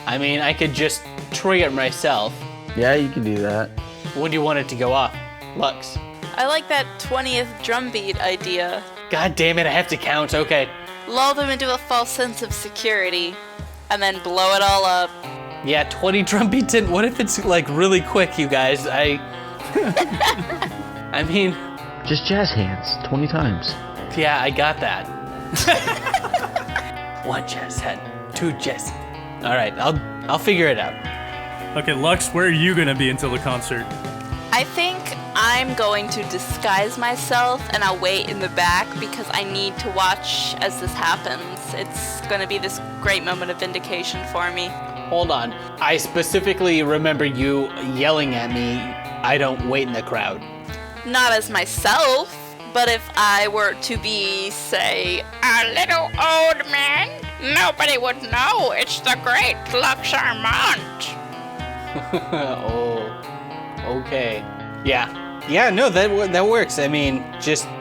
B: I mean, I could just trigger it myself.
C: Yeah, you can do that.
B: When do you want it to go off? Lux.
D: I like that 20th drum beat idea.
B: God damn it, I have to count. Okay.
D: Lull them into a false sense of security, and then blow it all up.
B: Yeah, 20 drum beats in. What if it's like really quick, you guys? I mean,
C: Just jazz hands 20 times.
B: yeah, I got that. 1 jazz head, 2 jazz. All right, I'll figure it out.
A: Okay, Lux, where are you going to be until the concert?
D: I think I'm going to disguise myself and I'll wait in the back because I need to watch as this happens. It's going to be this great moment of vindication for me.
B: Hold on. I specifically remember you yelling at me, I don't wait in the crowd.
D: Not as myself, but if I were to be, say, a little old man, nobody would know it's the great Lux Armand.
B: Oh, okay. Yeah, no, that works. I mean,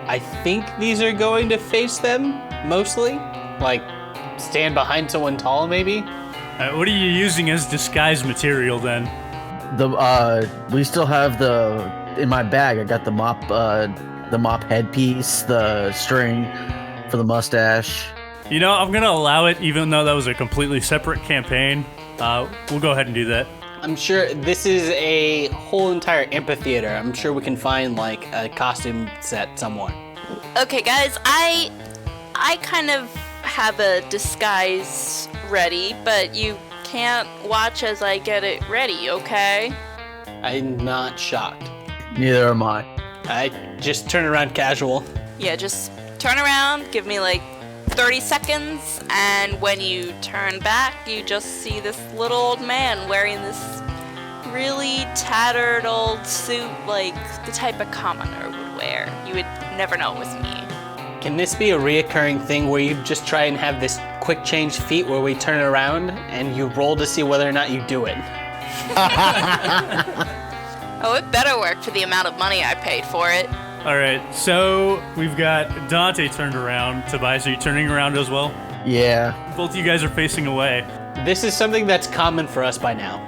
B: I think these are going to face them, mostly. Like, stand behind someone tall, maybe?
A: What are you using as disguise material then?
C: We still have in my bag, I got the mop headpiece, the string for the mustache.
A: I'm going to allow it even though that was a completely separate campaign. We'll go ahead and do that.
B: I'm sure this is a whole entire amphitheater. I'm sure we can find like a costume set somewhere.
D: Okay, guys, I kind of have a disguise ready, but you Can't watch as I get it ready, okay?
B: I'm not shocked.
C: Neither am I.
B: I just turn around casual.
D: Yeah, just turn around, give me like 30 seconds, and when you turn back, you just see this little old man wearing this really tattered old suit, like the type a commoner would wear. You would never know it was me.
B: Can this be a reoccurring thing where you just try and have this quick change feat where we turn around and you roll to see whether or not you do it?
D: Oh, it better work for the amount of money I paid for it.
A: All right, so we've got Dante turned around. Tobias, are you turning around as well?
C: Yeah.
A: Both of you guys are facing away.
B: This is something that's common for us by now.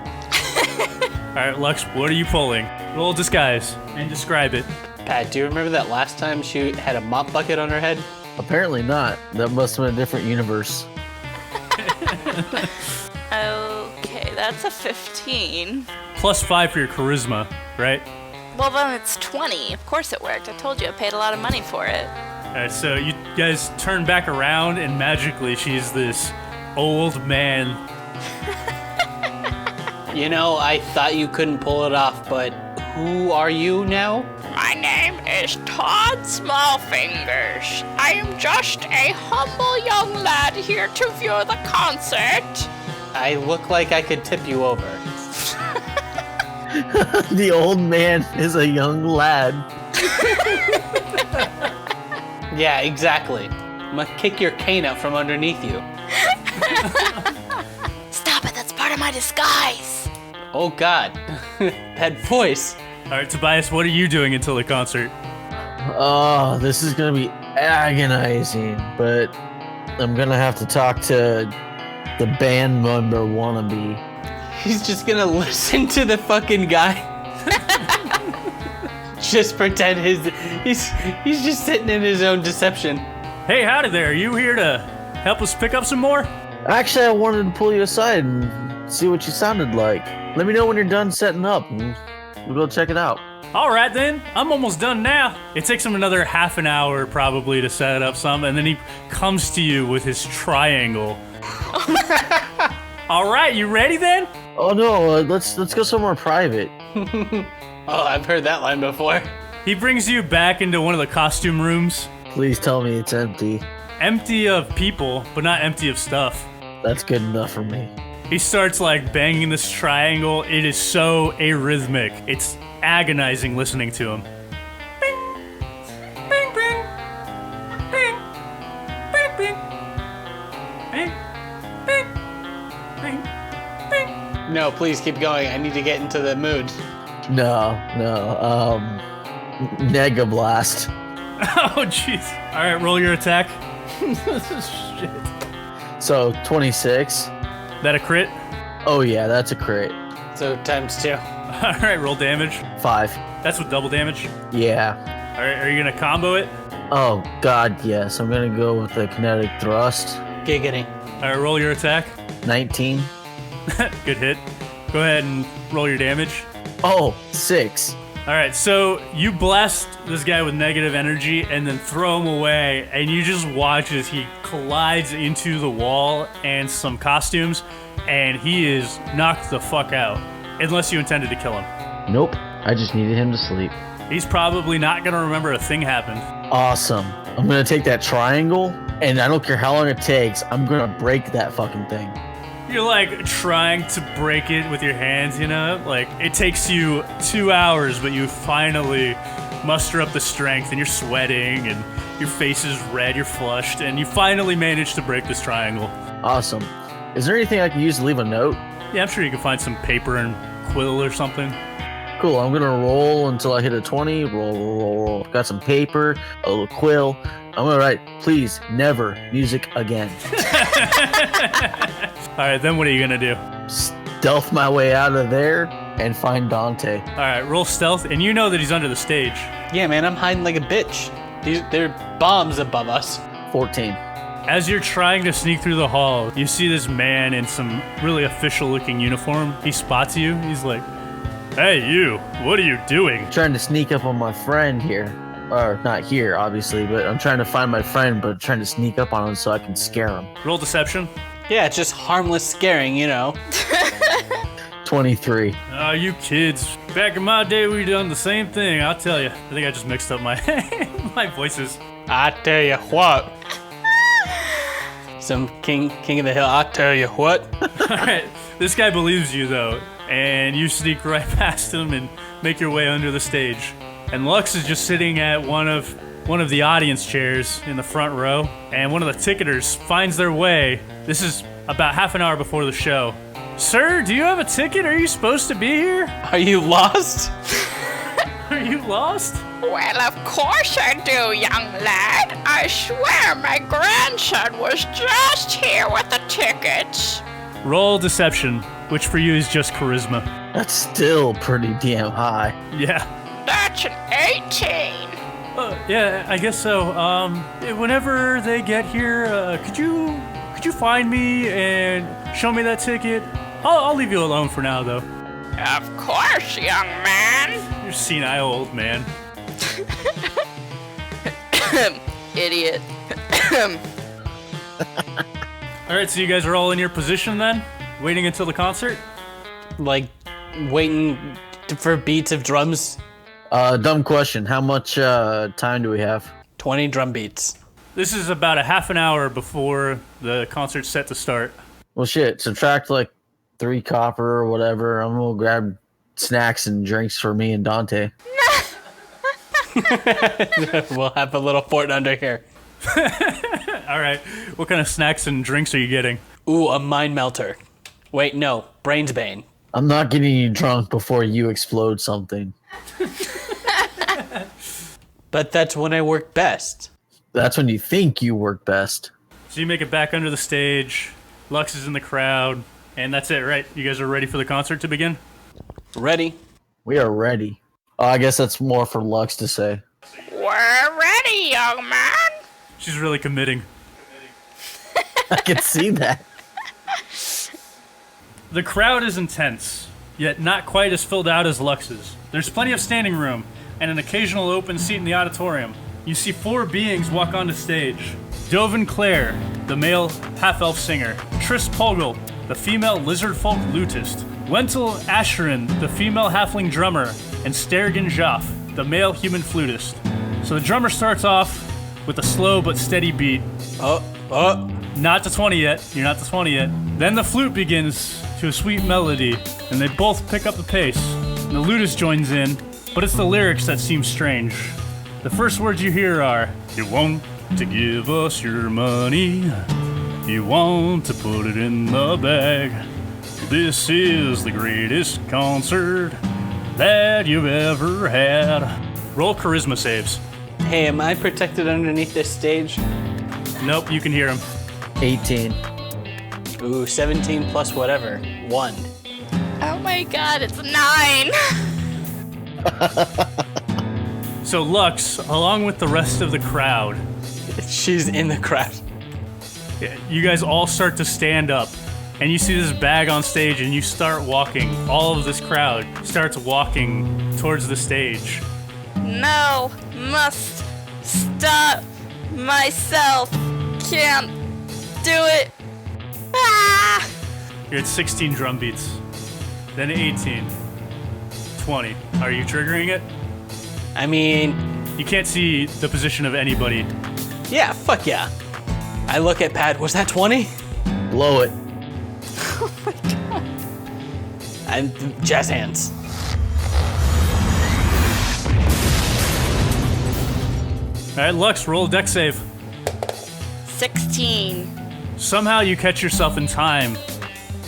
A: All right, Lux, what are you pulling? Roll disguise and describe it.
B: Pat, do you remember that last time she had a mop bucket on her head?
C: Apparently not. That must have been a different universe.
D: Okay, that's a 15.
A: +5 for your charisma, right?
D: Well, then it's 20. Of course it worked. I told you I paid a lot of money for it.
A: All right, so you guys turn back around, and magically she's this old man.
B: You know, I thought you couldn't pull it off, but who are you now?
D: My name is Todd Smallfingers. I am just a humble young lad here to view the concert.
B: I look like I could tip you over.
C: The old man is a young lad.
B: Yeah, exactly. I'm gonna kick your cane out from underneath you.
D: Stop it, that's part of my disguise.
B: Oh god, that voice.
A: All right, Tobias, what are you doing until the concert?
C: Oh, this is gonna be agonizing, but I'm gonna have to talk to the band member wannabe.
B: He's just gonna listen to the fucking guy. Just pretend he's just sitting in his own deception.
A: Hey, howdy there. Are you here to help us pick up some more?
C: Actually, I wanted to pull you aside and see what you sounded like. Let me know when you're done setting up, and we'll go check it out.
A: All right, then. I'm almost done now. It takes him another half an hour probably to set up some, and then he comes to you with his triangle. All right, you ready then?
C: Oh no, let's go somewhere private.
B: Oh, I've heard that line before.
A: He brings you back into one of the costume rooms.
C: Please tell me it's empty.
A: Empty of people, but not empty of stuff.
C: That's good enough for me.
A: He starts like banging this triangle. It is so arrhythmic. It's agonizing listening to him. Bing, bing, bing, bing, bing, bing, bing, bing, bing, bing.
B: No, please keep going. I need to get into the mood.
C: No, Nega Blast.
A: Oh, jeez. All right, roll your attack. Shit.
C: So 26.
A: That a crit?
C: Oh yeah, that's a crit.
B: So times 2.
A: All right, roll damage.
C: 5.
A: That's with double damage.
C: Yeah.
A: All right, are you gonna combo it?
C: Oh god, yes. I'm gonna go with the kinetic thrust.
B: Giggity.
A: All right, roll your attack.
C: 19.
A: Good hit. Go ahead and roll your damage.
C: Oh, 6.
A: All right, so you blast this guy with negative energy and then throw him away, and you just watch as he collides into the wall and some costumes, and he is knocked the fuck out, unless you intended to kill him.
C: Nope. I just needed him to sleep.
A: He's probably not gonna remember a thing happened.
C: Awesome. I'm gonna take that triangle, and I don't care how long it takes, I'm gonna break that fucking thing.
A: You're like trying to break it with your hands, you know? Like it takes you 2 hours, but you finally muster up the strength and you're sweating and your face is red, you're flushed, and you finally manage to break this triangle.
C: Awesome. Is there anything I can use to leave a note?
A: Yeah, I'm sure you can find some paper and quill or something.
C: Cool, I'm gonna roll until I hit a 20. Roll. Got some paper, a little quill. I'm gonna write, please, never music again.
A: All right, then what are you gonna do?
C: Stealth my way out of there and find Dante.
A: All right, roll stealth, and you know that he's under the stage.
B: Yeah, man, I'm hiding like a bitch. There are bombs above us.
C: 14.
A: As you're trying to sneak through the hall, you see this man in some really official-looking uniform. He spots you. He's like, "Hey, you! What are you doing?"
C: Trying to sneak up on my friend here. Or not here, obviously, but I'm trying to find my friend, but trying to sneak up on him so I can scare him.
A: Roll deception.
B: Yeah, it's just harmless scaring, you know.
C: 23.
A: Oh, you kids. Back in my day, we done the same thing, I'll tell you. I think I just mixed up my my voices.
B: I tell you what. Some king of the hill, I tell you what.
A: Alright, this guy believes you, though, and you sneak right past him and make your way under the stage. And Lux is just sitting at one of the audience chairs in the front row, and one of the ticketers finds their way. This is about half an hour before the show. Sir, do you have a ticket? Are you supposed to be here?
B: Are you lost?
A: Are you lost?
D: Well, of course I do, young lad. I swear my grandson was just here with the tickets.
A: Roll deception, which for you is just charisma.
C: That's still pretty damn high.
A: Yeah.
D: That's an 18.
A: Yeah, I guess so. Whenever they get here, could you find me and show me that ticket? I'll leave you alone for now, though.
D: Of course, young man.
A: You're a senile old man.
D: Idiot.
A: All right, so you guys are all in your position then, waiting until the concert.
B: Like, waiting for beats of drums.
C: Dumb question. How much time do we have?
B: 20 drum beats.
A: This is about a half an hour before the concert's set to start.
C: Well, shit. Subtract like 3 copper or whatever. I'm gonna grab snacks and drinks for me and Dante.
B: We'll have a little fort under here.
A: All right, what kind of snacks and drinks are you getting?
B: Ooh, a mind melter. Wait, no, brains bane.
C: I'm not getting you drunk before you explode something.
B: But that's when I work best.
C: That's when you think you work best.
A: So you make it back under the stage. Lux is in the crowd, and that's it, right? You guys are ready for the concert to begin?
B: Ready?
C: We are ready. Oh, I guess that's more for Lux to say.
D: We're ready, young man.
A: She's really committing.
C: I can see that.
A: The crowd is intense, yet not quite as filled out as Lux's. There's plenty of standing room, and an occasional open seat in the auditorium. You see 4 beings walk onto stage. Dovin Clare, the male half-elf singer. Tris Pogel, the female lizard-folk lutist. Wentel Asherin, the female halfling drummer. And Stergen Jaff, the male human flutist. So the drummer starts off with a slow but steady beat. Not to 20 yet. You're not to 20 yet. Then the flute begins to a sweet melody, and they both pick up the pace. And the lutist joins in, but it's the lyrics that seem strange. The first words you hear are, "You want to give us your money. You want to put it in the bag. This is the greatest concert that you've ever had." Roll charisma saves.
B: Hey, am I protected underneath this stage?
A: Nope, you can hear him.
C: 18.
B: Ooh, 17 plus whatever. 1.
D: Oh my god, it's 9.
A: So Lux, along with the rest of the crowd,
B: She's in the crowd.
A: you guys all start to stand up, and you see this bag on stage, and you start walking. All of this crowd starts walking towards the stage.
D: No, must stop myself. Can't do it. Ah!
A: You're at 16 drum beats, then 18, 20. Are you triggering it?
B: I mean,
A: You can't see the position of anybody.
B: yeah, fuck yeah. I look at Pat, was that 20?
C: Blow it.
B: And jazz hands.
A: All right, Lux, roll a deck save.
D: 16.
A: Somehow you catch yourself in time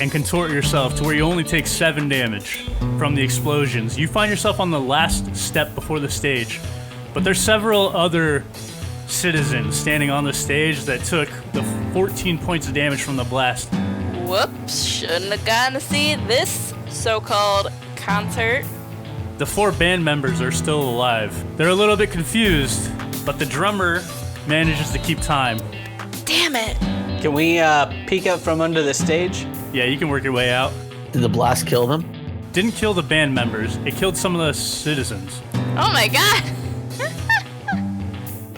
A: and contort yourself to where you only take 7 damage from the explosions. You find yourself on the last step before the stage, but there's several other citizens standing on the stage that took the 14 points of damage from the blast.
D: Whoops, shouldn't have gotten to see this so-called concert.
A: The 4 band members are still alive. They're a little bit confused, but the drummer manages to keep time.
D: Damn it.
B: Can we peek out from under the stage?
A: Yeah, you can work your way out.
C: Did the blast kill them?
A: Didn't kill the band members, it killed some of the citizens.
D: Oh my god.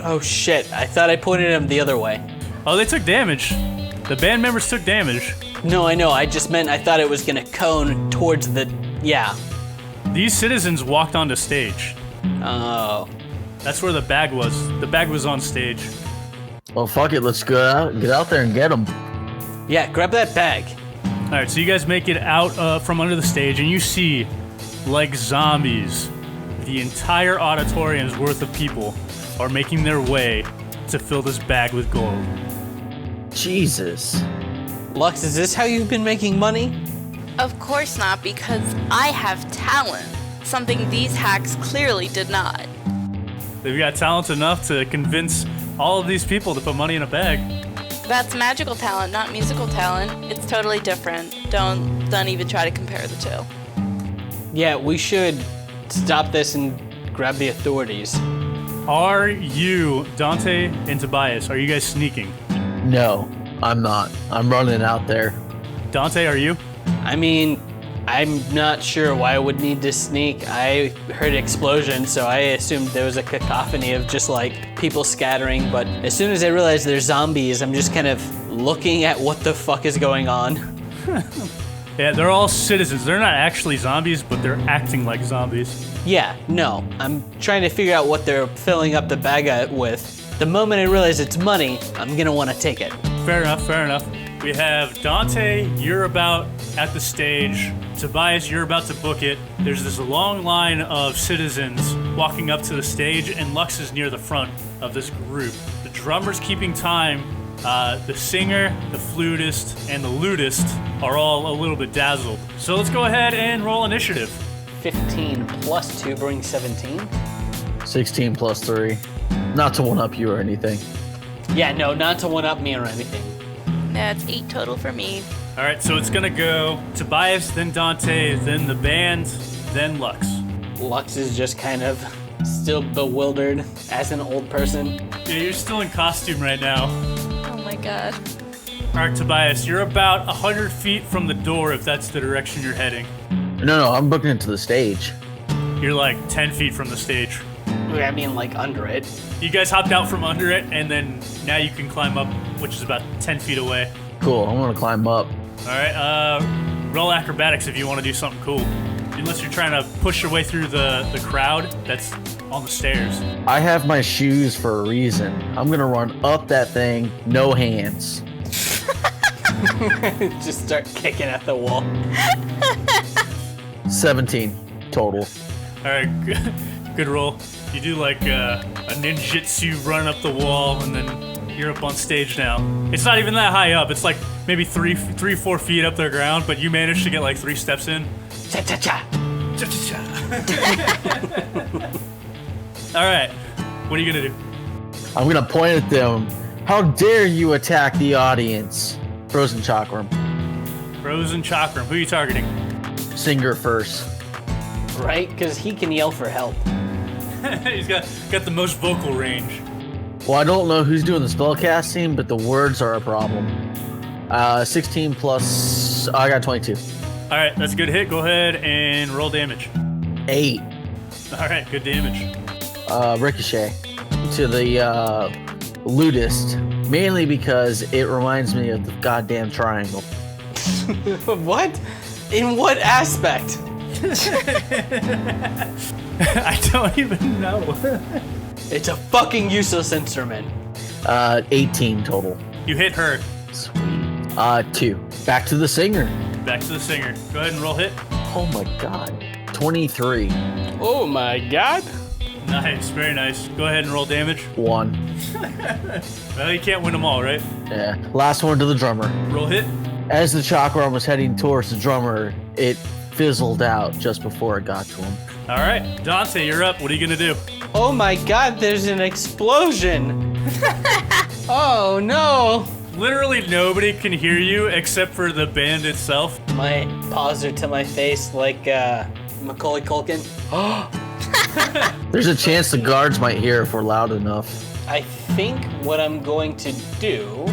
B: Oh shit, I thought I pointed him the other way.
A: Oh, they took damage. The band members took damage.
B: No, I know. I just meant I thought it was gonna cone towards the. Yeah.
A: These citizens walked onto stage.
B: Oh.
A: That's where the bag was. The bag was on stage.
C: Well, fuck it. Let's get out there and get them.
B: Yeah, grab that bag.
A: All right, so you guys make it out from under the stage, and you see, like zombies, the entire auditorium's worth of people are making their way to fill this bag with gold.
C: Jesus.
B: Lux, is this how you've been making money?
D: Of course not, because I have talent. Something these hacks clearly did not.
A: They've got talent enough to convince all of these people to put money in a bag.
D: That's magical talent, not musical talent. It's totally different. Don't even try to compare the two.
B: Yeah, we should stop this and grab the authorities.
A: Are you, Dante and Tobias, are you guys sneaking?
C: No, I'm not. I'm running out there.
A: Dante, are you?
B: I mean, I'm not sure why I would need to sneak. I heard explosion, so I assumed there was a cacophony of just like people scattering, but as soon as I realized they're zombies, I'm just kind of looking at what the fuck is going on.
A: Yeah, they're all citizens. They're not actually zombies, but they're acting like zombies.
B: Yeah, no, I'm trying to figure out what they're filling up the bag with. The moment I realize it's money, I'm gonna want to take it.
A: Fair enough, fair enough. We have Dante, you're about at the stage. Tobias, you're about to book it. There's this long line of citizens walking up to the stage, and Lux is near the front of this group. The drummer's keeping time. The singer, the flutist, and the lutist are all a little bit dazzled. So let's go ahead and roll initiative.
B: 15 plus 2 brings 17.
C: 16 plus 3. Not to one up you or anything.
B: Yeah, no, not to one-up me or anything.
D: That's 8 total for me.
A: All right, so it's gonna go Tobias, then Dante, then the band, then Lux.
B: Lux is just kind of still bewildered as an old person.
A: Yeah, you're still in costume right now.
D: Oh my god.
A: All right, Tobias, you're about 100 feet from the door if that's the direction you're heading.
C: No, I'm booking into the stage.
A: You're like 10 feet from the stage.
B: I mean, like, under it.
A: You guys hopped out from under it, and then now you can climb up, which is about 10 feet away.
C: Cool, I'm gonna climb up.
A: All right, roll acrobatics if you want to do something cool. Unless you're trying to push your way through the crowd that's on the stairs.
C: I have my shoes for a reason. I'm gonna run up that thing, no hands.
B: Just start kicking at the wall.
C: 17 total.
A: All right, good roll. You do like a ninjutsu run up the wall, and then you're up on stage now. It's not even that high up. It's like maybe 4 feet up the ground, but you managed to get like 3 steps in.
B: Cha-cha-cha.
A: Cha-cha-cha. All right, what are you gonna do?
C: I'm gonna point at them. How dare you attack the audience? Frozen Chakram.
A: Frozen Chakram. Who are you targeting?
C: Singer first.
B: Right? Because he can yell for help.
A: He's got the most vocal range.
C: Well, I don't know who's doing the spell casting, but the words are a problem. 16 plus... I got 22.
A: All right, that's a good hit. Go ahead and roll damage.
C: 8.
A: All right, good damage.
C: Ricochet to the lutist, mainly because it reminds me of the goddamn triangle.
B: What? In what aspect?
A: I don't even know.
B: It's a fucking useless instrument.
C: 18 total.
A: You hit her.
C: Sweet. 2. Back to the singer.
A: Back to the singer. Go ahead and roll hit.
C: Oh my god. 23.
B: Oh my god.
A: Nice, very nice. Go ahead and roll damage.
C: 1.
A: Well, you can't win them all, right?
C: Yeah. Last one to the drummer.
A: Roll hit.
C: As the chakra was heading towards the drummer, it fizzled out just before it got to him.
A: All right, Dante, you're up. What are you gonna do?
B: Oh my god, there's an explosion. Oh no.
A: Literally nobody can hear you except for the band itself.
B: My paws are to my face like Macaulay Culkin.
C: There's a chance the guards might hear if we're loud enough.
B: I think what I'm going to do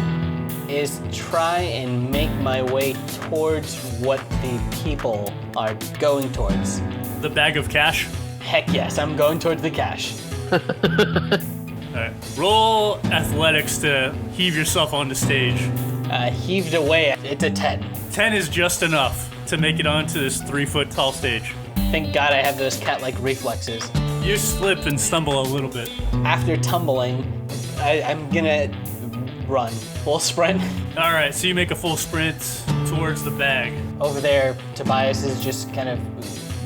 B: is try and make my way towards what the people are going towards.
A: The bag of cash.
B: Heck yes, I'm going towards the cash.
A: All right. Roll athletics to heave yourself onto stage.
B: Heaved away. It's a 10.
A: 10 is just enough to make it onto this 3-foot tall stage.
B: Thank God I have those cat-like reflexes.
A: You slip and stumble a little bit.
B: After tumbling, I'm gonna run. Full sprint.
A: All right, so you make a full sprint towards the bag.
B: Over there, Tobias is just kind of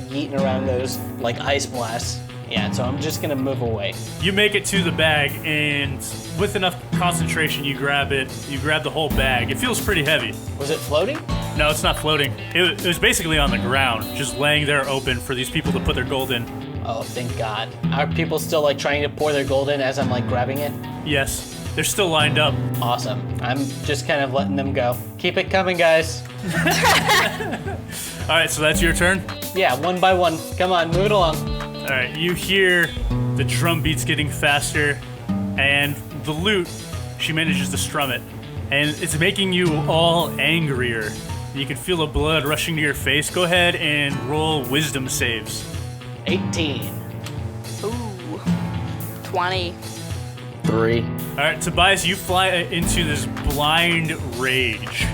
B: yeeting around those like ice blasts. Yeah, so I'm just gonna move away.
A: You make it to the bag, and with enough concentration, you grab it. You grab the whole bag. It feels pretty heavy.
B: Was it floating?
A: No, it's not floating. It was basically on the ground, just laying there open for these people to put their gold in.
B: Oh, thank God. Are people still like trying to pour their gold in as I'm like grabbing it?
A: Yes, they're still lined up.
B: Awesome. I'm just kind of letting them go. Keep it coming, guys.
A: All right, so that's your turn.
B: Yeah, one by one. Come on, move it along.
A: All right, you hear the drum beats getting faster, and the lute, she manages to strum it, and it's making you all angrier. You can feel the blood rushing to your face. Go ahead and roll wisdom saves.
B: 18.
D: Ooh. 20.
C: 3.
A: All right, Tobias, you fly into this blind rage,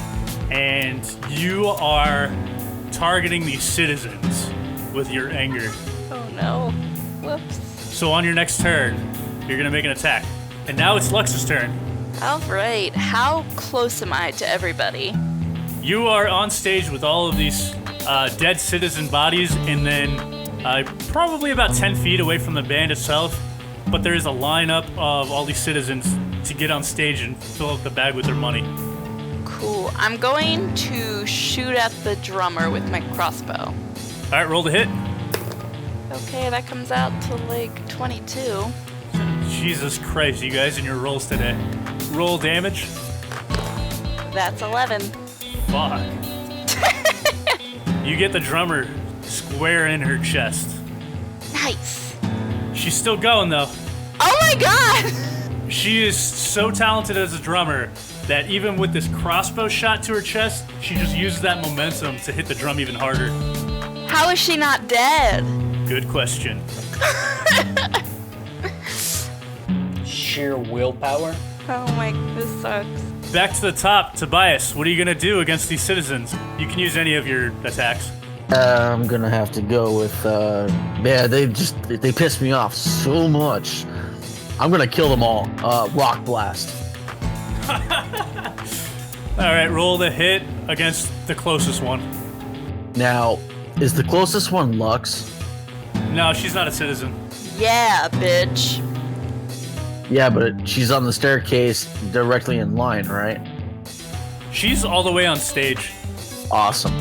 A: and you are targeting these citizens with your anger.
D: Oh no. Whoops.
A: So on your next turn, you're gonna make an attack. And now it's Lux's turn.
D: Alright, how close am I to everybody?
A: You are on stage with all of these dead citizen bodies, and then probably about 10 feet away from the band itself. But there is a lineup of all these citizens to get on stage and fill up the bag with their money.
D: Cool. I'm going to shoot at the drummer with my crossbow.
A: All right, roll the hit.
D: Okay, that comes out to like 22.
A: Jesus Christ, you guys and your rolls today. Roll damage.
D: That's 11.
A: Fuck. You get the drummer square in her chest.
D: Nice.
A: She's still going though.
D: Oh my god!
A: She is so talented as a drummer that even with this crossbow shot to her chest, she just uses that momentum to hit the drum even harder.
D: How is she not dead?
A: Good question.
B: Sheer willpower.
D: Oh my, this sucks.
A: Back to the top, Tobias, what are you gonna do against these citizens? You can use any of your attacks.
C: I'm gonna have to go with, yeah, they pissed me off so much. I'm gonna kill them all. Rock blast.
A: Alright, roll the hit against the closest one.
C: Now, is the closest one Lux?
A: No, she's not a citizen.
D: Yeah, bitch.
C: Yeah, but she's on the staircase directly in line, right?
A: She's all the way on stage.
C: Awesome.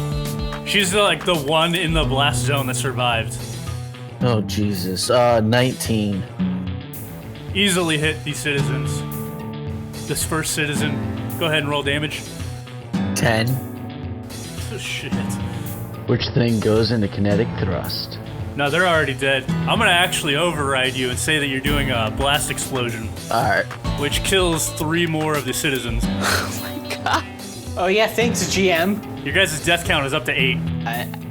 A: She's the one in the blast zone that survived.
C: Oh, Jesus. 19.
A: Easily hit these citizens. This first citizen, go ahead and roll damage.
C: 10.
A: Oh, shit.
C: Which thing goes into kinetic thrust?
A: No, they're already dead. I'm gonna actually override you and say that you're doing a blast explosion,
C: Alright.
A: which kills 3 more of the citizens.
D: Oh my god.
B: Oh yeah, thanks GM.
A: Your guys' death count is up to 8.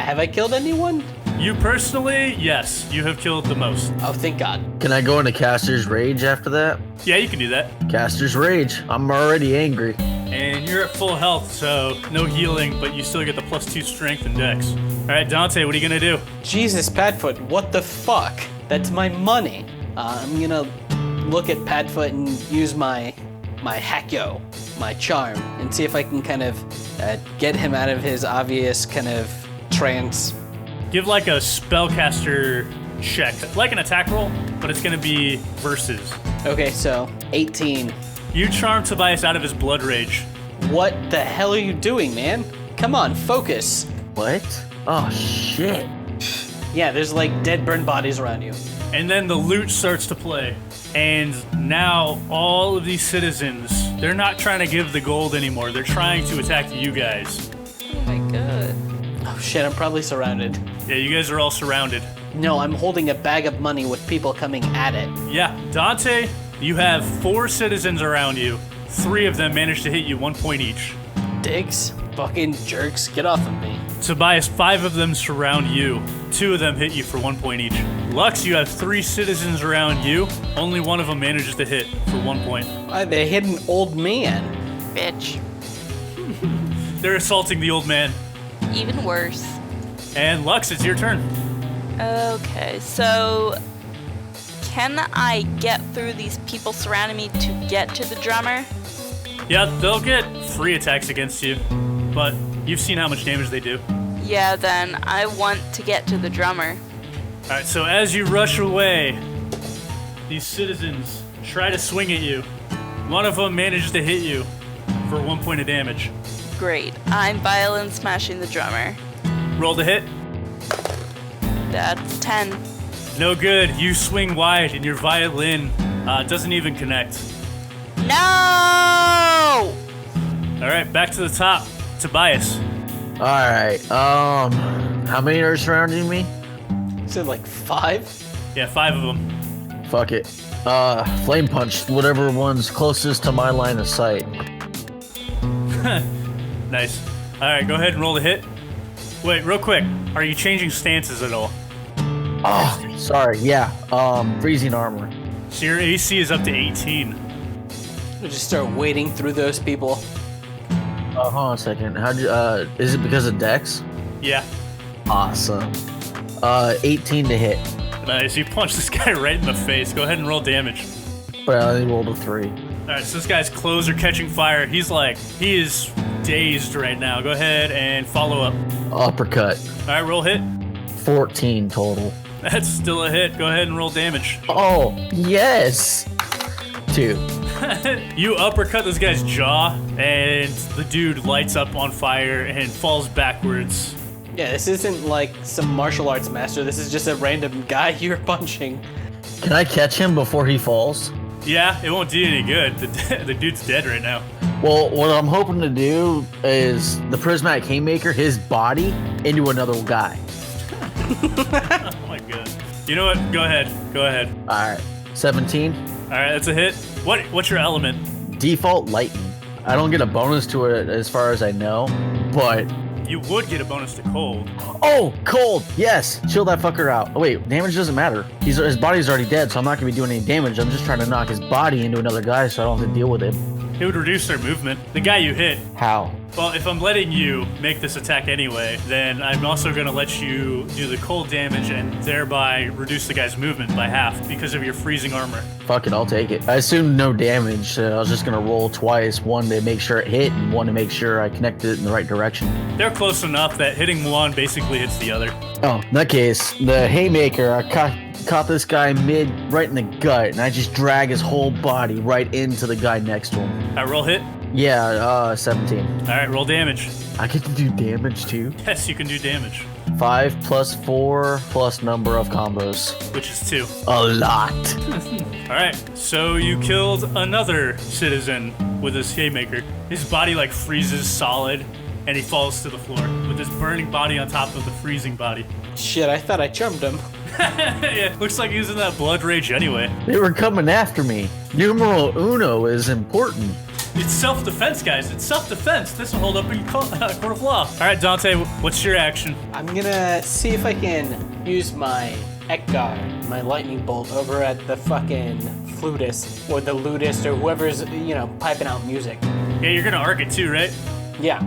B: Have I killed anyone?
A: You personally, yes, you have killed the most.
B: Oh, thank God.
C: Can I go into Caster's Rage after that?
A: Yeah, you can do that.
C: Caster's Rage. I'm already angry.
A: And you're at full health, so no healing, but you still get the +2 strength and dex. All right, Dante, what are you gonna do?
B: Jesus, Padfoot, what the fuck? That's my money. I'm gonna look at Padfoot and use my Hackyo, my charm, and see if I can kind of get him out of his obvious kind of trance.
A: Give like a spellcaster check, like an attack roll, but it's gonna be versus.
B: Okay, so 18.
A: You charm Tobias out of his blood rage.
B: What the hell are you doing, man? Come on, focus.
C: What? Oh, shit.
B: Yeah, there's like dead burned bodies around you.
A: And then the lute starts to play. And now all of these citizens, they're not trying to give the gold anymore. They're trying to attack you guys.
D: Oh my god.
B: Oh shit, I'm probably surrounded.
A: Yeah, you guys are all surrounded.
B: No, I'm holding a bag of money with people coming at it.
A: Yeah, Dante, you have 4 citizens around you. 3 of them managed to hit you 1 point each.
B: Dicks, fucking jerks, get off of me.
A: Tobias, 5 of them surround you. 2 of them hit you for 1 point each. Lux, you have 3 citizens around you. Only one of them manages to hit for 1 point.
B: Why, they hit an old man.
D: Bitch.
A: They're assaulting the old man.
D: Even worse.
A: And Lux, it's your turn.
D: Okay, so can I get through these people surrounding me to get to the drummer?
A: Yeah, they'll get free attacks against you, but you've seen how much damage they do.
D: Yeah, then I want to get to the drummer.
A: Alright, so as you rush away, these citizens try to swing at you. One of them manages to hit you for 1 point of damage.
D: Great. I'm violin smashing the drummer.
A: Roll to hit.
D: That's 10.
A: No good. You swing wide and your violin doesn't even connect.
D: No!
A: Alright, back to the top. Tobias.
C: All right. How many are surrounding me?
B: Is it like 5?
A: Yeah, 5 of them.
C: Fuck it. Flame punch whatever one's closest to my line of sight.
A: Nice. Alright, go ahead and roll the hit. Wait, real quick. Are you changing stances at all?
C: Oh, sorry. Yeah. Freezing armor.
A: So your AC is up to 18.
B: We'll just start wading through those people.
C: Hold on a second. Is it because of Dex?
A: Yeah.
C: Awesome. 18 to hit.
A: Nice. You punch this guy right in the face. Go ahead and roll damage.
C: But I only rolled a 3.
A: Alright, so this guy's clothes are catching fire. He is dazed right now. Go ahead and follow up.
C: Uppercut.
A: Alright, roll hit.
C: 14 total.
A: That's still a hit. Go ahead and roll damage.
C: Oh, yes. 2.
A: You uppercut this guy's jaw, and the dude lights up on fire and falls backwards.
B: Yeah, this isn't like some martial arts master. This is just a random guy you're punching.
C: Can I catch him before he falls?
A: Yeah, it won't do you any good. The dude's dead right now.
C: Well, what I'm hoping to do is the prismatic haymaker his body into another guy.
A: Oh my god. You know what? Go ahead. Go ahead.
C: All right. 17.
A: Alright, that's a hit. What's your element?
C: Default lightning. I don't get a bonus to it as far as I know, but...
A: You would get a bonus to cold.
C: Oh, cold! Yes! Chill that fucker out. Oh, wait, damage doesn't matter. His body's already dead, so I'm not gonna be doing any damage. I'm just trying to knock his body into another guy so I don't have to deal with him.
A: It would reduce their movement. The guy you hit.
C: How?
A: Well, if I'm letting you make this attack anyway, then I'm also going to let you do the cold damage and thereby reduce the guy's movement by half because of your freezing armor.
C: Fuck it, I'll take it. I assumed no damage, so I was just gonna roll twice. One to make sure it hit, and one to make sure I connected it in the right direction.
A: They're close enough that hitting one basically hits the other.
C: Oh, in that case, the haymaker, I caught this guy right in the gut, and I just drag his whole body right into the guy next to him.
A: Alright, roll hit.
C: Yeah, 17.
A: Alright, roll damage.
C: I get to do damage too?
A: Yes, you can do damage,
C: 5 plus 4 plus number of combos.
A: which is 2.
C: A lot.
A: Alright, so you killed another citizen with his haymaker. His body like freezes solid and he falls to the floor with his burning body on top of the freezing body.
B: Shit, I thought I charmed him.
A: Yeah, looks like he was in that blood rage anyway.
C: They were coming after me. Numero uno is important.
A: It's self-defense, guys. It's self-defense. This will hold up in court of law. All right, Dante, what's your action?
B: I'm gonna see if I can use my Ekgar, my lightning bolt, over at the fucking flutist or the lutist or whoever's, piping out music.
A: Yeah, you're gonna arc it too, right?
B: Yeah.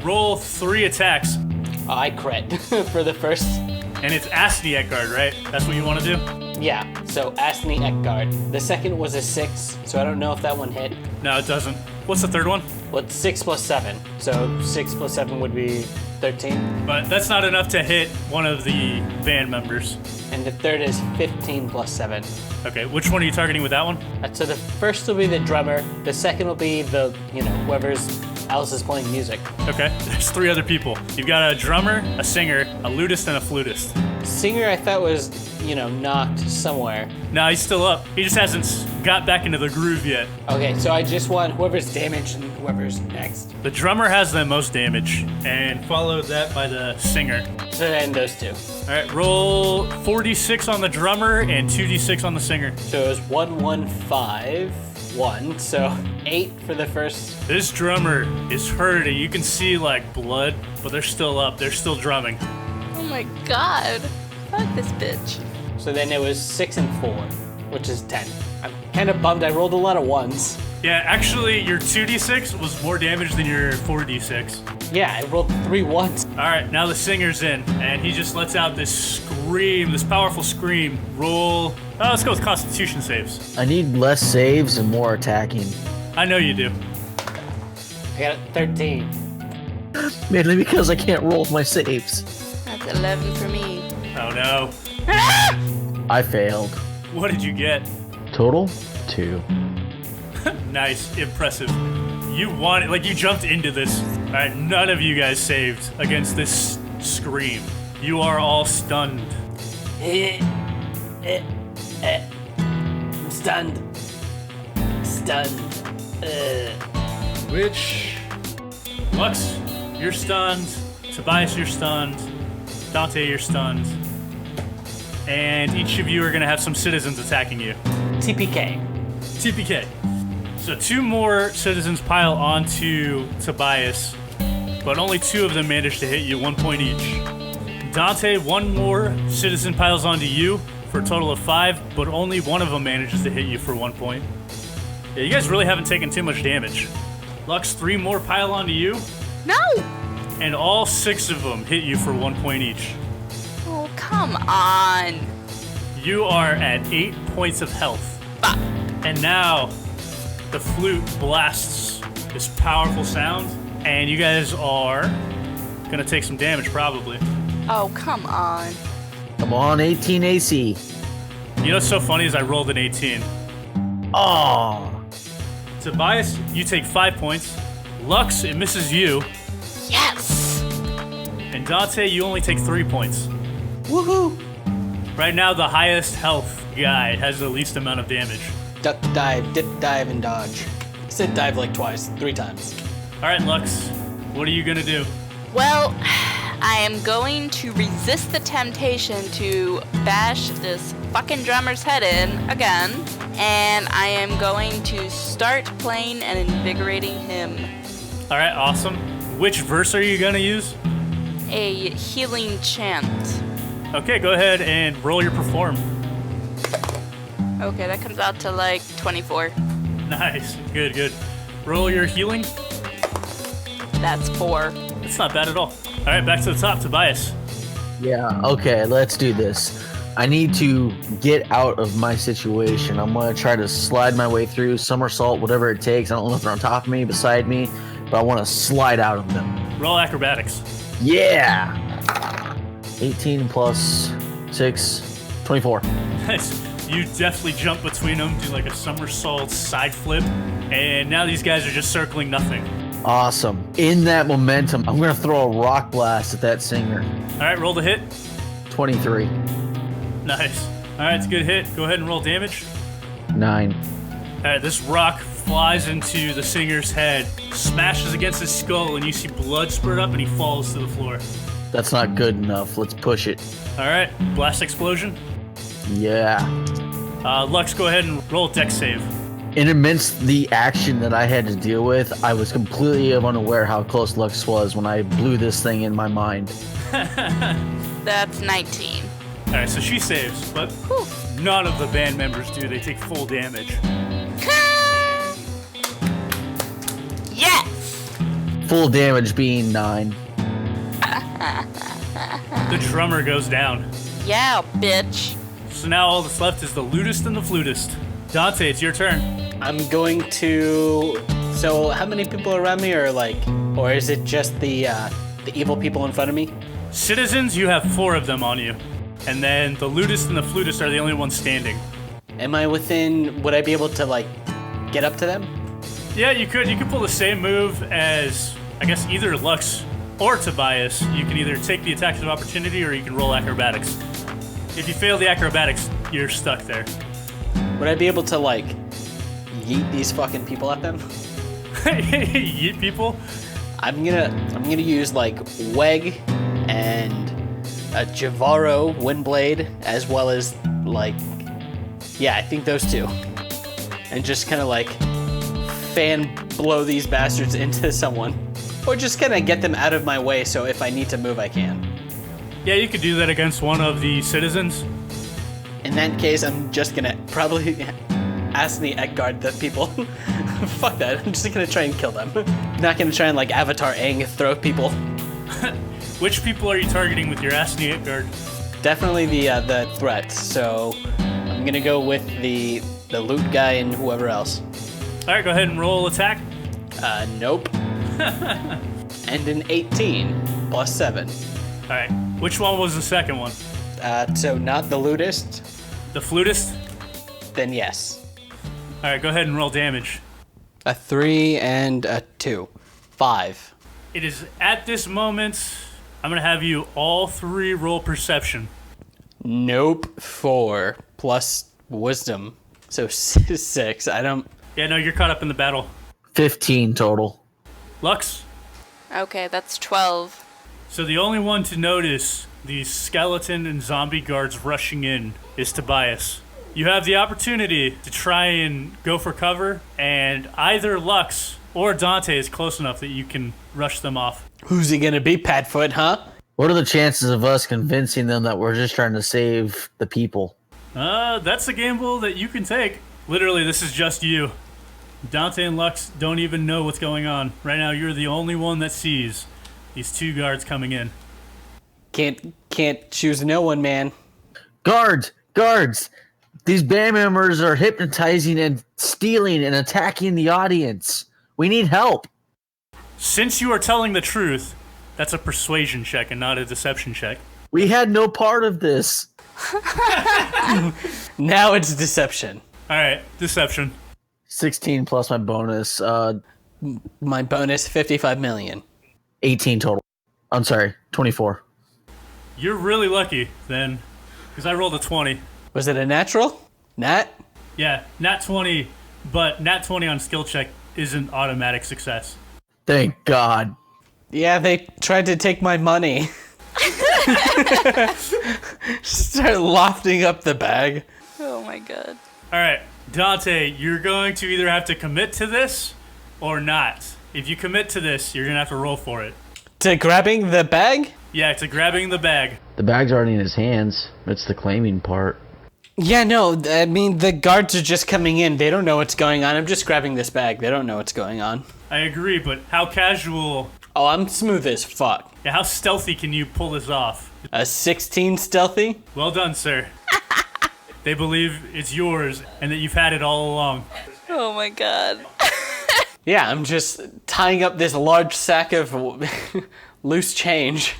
A: Roll 3 attacks,
B: I crit for the first.
A: and it's Asniak guard, right? That's what you want to do?
B: Yeah, so Asni Ekgard. The second was a 6, so I don't know if that one hit.
A: No, it doesn't. What's the third one?
B: Well, it's 6 plus 7, so 6 plus 7 would be 13.
A: But that's not enough to hit one of the band members.
B: And the third is 15 plus 7.
A: Okay, which one are you targeting with that one?
B: So the first will be the drummer, the second will be the, whoever's else is playing music.
A: Okay, there's 3 other people. You've got a drummer, a singer, a lutist, and a flutist.
B: Singer I thought was, knocked somewhere.
A: No, he's still up. He just hasn't got back into the groove yet.
B: Okay, so I just want whoever's damaged and whoever's next.
A: The drummer has the most damage, and followed that by the singer.
B: So then those two.
A: All right, roll 4d6 on the drummer and 2d6 on the singer.
B: So it was 1, 1, 5, 1. So 8 for the first.
A: This drummer is hurting. You can see like blood, but they're still up. They're still drumming.
D: Oh my god. Fuck this bitch.
B: So then it was 6 and 4 which is 10. I'm kind of bummed I rolled a lot of ones.
A: Yeah, actually, your 2d6 was more damage than your 4d6.
B: Yeah, I rolled 3 ones.
A: All right, now the singer's in, and he just lets out this scream, this powerful scream. Roll. Oh, let's go with Constitution saves.
C: I need less saves and more attacking.
A: I know you do.
B: I got a 13.
C: Mainly because I can't roll my saves.
D: That's 11 for me.
A: Oh no.
C: I failed.
A: What did you get?
C: Total 2.
A: Nice, impressive. You won it, like you jumped into this. All right, none of you guys saved against this scream. You are all stunned.
B: I'm stunned.
A: Which? Lux, you're stunned. Tobias, you're stunned. Dante, you're stunned. And each of you are gonna have some citizens attacking you.
B: TPK.
A: TPK. So 2 more citizens pile onto Tobias, but only 2 of them manage to hit you, 1 point each. Dante, 1 more citizen piles onto you for a total of 5, but only 1 of them manages to hit you for 1 point. Yeah, you guys really haven't taken too much damage. Lux, 3 more pile onto you,
D: No!
A: and all 6 of them hit you for 1 point each.
D: Oh, come on.
A: You are at 8 points of health.
D: Fuck.
A: And now, the flute blasts this powerful sound, and you guys are gonna take some damage, probably.
D: Oh, come on.
C: Come on, 18 AC.
A: You know what's so funny is I rolled an 18.
C: Oh.
A: Tobias, you take 5 points. Lux, it misses you.
D: Yes!
A: And Dante, you only take 3 points.
B: Woohoo!
A: Right now, the highest health guy has the least amount of damage.
B: Duck, dive, dip, dive, and dodge. I said dive like 3 times.
A: All right, Lux, what are you gonna do?
D: Well, I am going to resist the temptation to bash this fucking drummer's head in again, and I am going to start playing an invigorating hymn.
A: All right, awesome. Which verse are you gonna use?
D: A healing chant.
A: Okay, go ahead and roll your perform.
D: Okay, that comes out to like 24.
A: Nice, good, good. Roll your healing.
D: That's 4.
A: It's not bad at all. All right, back to the top, Tobias.
C: Yeah, okay, let's do this. I need to get out of my situation. I'm gonna try to slide my way through, somersault, whatever it takes. I don't know if they're on top of me, beside me, but I want to slide out of them.
A: Roll acrobatics.
C: Yeah! 18 plus 6, 24.
A: Nice. You definitely jump between them, do like a somersault side flip, and now these guys are just circling nothing.
C: Awesome. In that momentum, I'm gonna throw a rock blast at that singer.
A: All right, roll the hit.
C: 23.
A: Nice. All right, it's a good hit. Go ahead and roll damage.
C: 9.
A: All right, this rock flies into the singer's head, smashes against his skull, and you see blood spurt up, and he falls to the floor.
C: That's not good enough. Let's push it.
A: All right, blast explosion.
C: Yeah.
A: Lux, go ahead and roll a dex save.
C: In amidst the action that I had to deal with, I was completely unaware how close Lux was when I blew this thing in my mind.
D: That's 19.
A: All right, so she saves, but
D: Whew.
A: none of the band members do. They take full damage.
D: Yes!
C: Full damage being 9.
A: The drummer goes down.
D: Yeah, bitch.
A: So now all that's left is the lutist and the flutist. Dante, it's your turn.
B: I'm going to. So, how many people around me are like, or is it just the evil people in front of me?
A: Citizens, you have 4 of them on you. And then the lutist and the flutist are the only ones standing.
B: Am I within? Would I be able to like get up to them?
A: Yeah, you could. You could pull the same move as, I guess, either Lux or Tobias. You can either take the attacks of opportunity or you can roll acrobatics. If you fail the acrobatics, you're stuck there.
B: Would I be able to like yeet these fucking people at them?
A: Yeet people?
B: I'm gonna use like Weg and a Javaro Windblade, as well as like, yeah, I think those 2, and just kind of like fan blow these bastards into someone, or just kind of get them out of my way so if I need to move I can.
A: Yeah, you could do that against one of the citizens.
B: And that case, I'm just gonna probably ask the egg guard the people. Fuck that. I'm just gonna try and kill them. Not gonna try and like Avatar Aang throw people.
A: Which people are you targeting with your Asni guard?
B: Definitely the threat. So I'm gonna go with the loot guy and whoever else.
A: All right, go ahead and roll attack.
B: Nope. And an 18 plus 7.
A: All right, which one was the second one?
B: So not the lootist,
A: The flutist?
B: then yes.
A: All right, go ahead and roll damage.
B: A 3 and a 2. 5.
A: It is at this moment, I'm going to have you all three roll perception.
B: Nope. 4 plus wisdom. So 6. I don't.
A: Yeah, no, you're caught up in the battle.
C: 15 total.
A: Lux?
D: Okay, that's 12.
A: So the only one to notice these skeleton and zombie guards rushing in is Tobias. You have the opportunity to try and go for cover, and either Lux or Dante is close enough that you can rush them off.
B: Who's he gonna be, Padfoot, huh?
C: What are the chances of us convincing them that we're just trying to save the people?
A: That's a gamble that you can take. Literally, this is just you. Dante and Lux don't even know what's going on. Right now, you're the only one that sees these two guards coming in.
B: Can't choose no one, man.
C: Guards! Guards! These band members are hypnotizing and stealing and attacking the audience. We need help.
A: Since you are telling the truth, that's a persuasion check and not a deception check.
C: We had no part of this.
B: Now it's deception.
A: All right, deception.
C: 16 plus my bonus.
B: My bonus 55 million.
C: 18 total. I'm sorry, 24.
A: You're really lucky, then, because I rolled a 20.
B: Was it a natural? Nat?
A: Yeah, nat 20, but nat 20 on skill check isn't automatic success.
C: Thank God.
B: Yeah, they tried to take my money. Start lofting up the bag.
D: Oh my god.
A: All right, Dante, you're going to either have to commit to this or not. If you commit to this, you're going to have to roll for it.
B: To grabbing the bag?
A: Yeah, to grabbing the bag.
C: The bag's already in his hands. It's the claiming part.
B: Yeah, no, I mean, the guards are just coming in. They don't know what's going on. I'm just grabbing this bag. They don't know what's going on.
A: I agree, but how casual,
B: Oh, I'm smooth as fuck.
A: yeah, how stealthy can you pull this off?
B: A 16 stealthy?
A: Well done, sir. They believe it's yours and that you've had it all along.
D: Oh my god.
B: Yeah, I'm just tying up this large sack of loose change.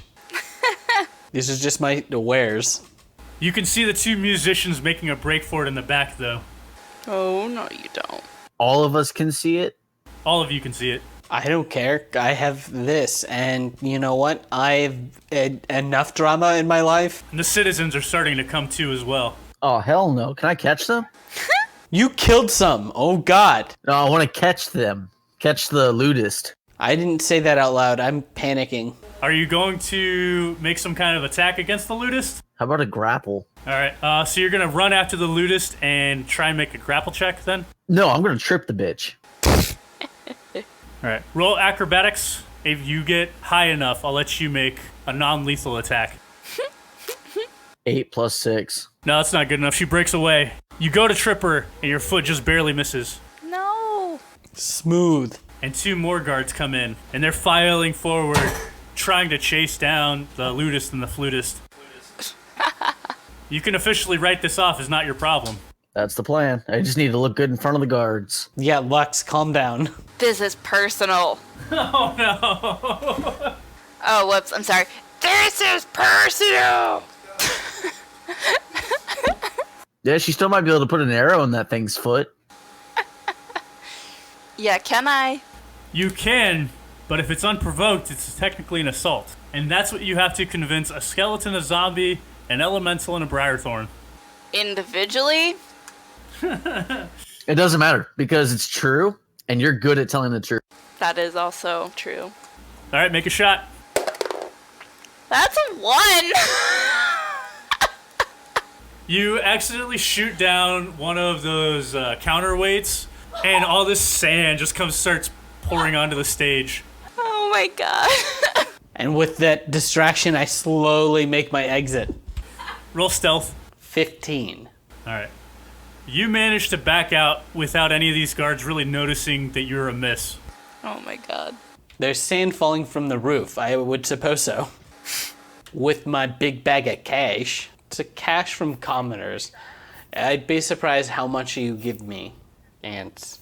B: These are just my wares.
A: You can see the two musicians making a break for it in the back, though.
D: Oh, no, you don't.
C: All of us can see it.
A: All of you can see it.
B: I don't care. I have this, and you know what? I've had enough drama in my life.
A: And the citizens are starting to come too as well.
C: Oh, hell no. Can I catch them?
B: You killed some. Oh, God.
C: No, I want to catch them. Catch the lootist.
B: I didn't say that out loud. I'm panicking.
A: Are you going to make some kind of attack against the lootist?
C: How about a grapple?
A: All right, so you're going to run after the lootist and try and make a grapple check then?
C: No, I'm going to trip the bitch.
A: All right, roll acrobatics. If you get high enough, I'll let you make a non-lethal attack.
C: 8 plus 6.
A: No, that's not good enough. She breaks away. You go to trip her, and your foot just barely misses.
D: No.
B: Smooth.
A: And two more guards come in, and they're filing forward, trying to chase down the lootist and the flutist. You can officially write this off as not your problem.
C: That's the plan. I just need to look good in front of the guards.
B: Yeah, Lux, calm down.
D: This is personal.
A: Oh, no.
D: Oh, whoops. I'm sorry. This is personal.
C: Yeah, she still might be able to put an arrow in that thing's foot.
D: Yeah, can I?
A: You can, but if it's unprovoked, it's technically an assault. And that's what you have to convince a skeleton, a zombie, an elemental, and a briarthorn.
D: Individually?
C: It doesn't matter because it's true and you're good at telling the truth.
D: That is also true.
A: All right, make a shot.
D: That's a 1.
A: You accidentally shoot down one of those counterweights, and all this sand just starts pouring onto the stage.
D: Oh my god.
B: And with that distraction, I slowly make my exit.
A: Roll stealth.
B: 15.
A: All right. You managed to back out without any of these guards really noticing that you're amiss.
D: Oh my god.
B: There's sand falling from the roof. I would suppose so. With my big bag of cash. It's a cash from commoners. I'd be surprised how much you give me, Ants.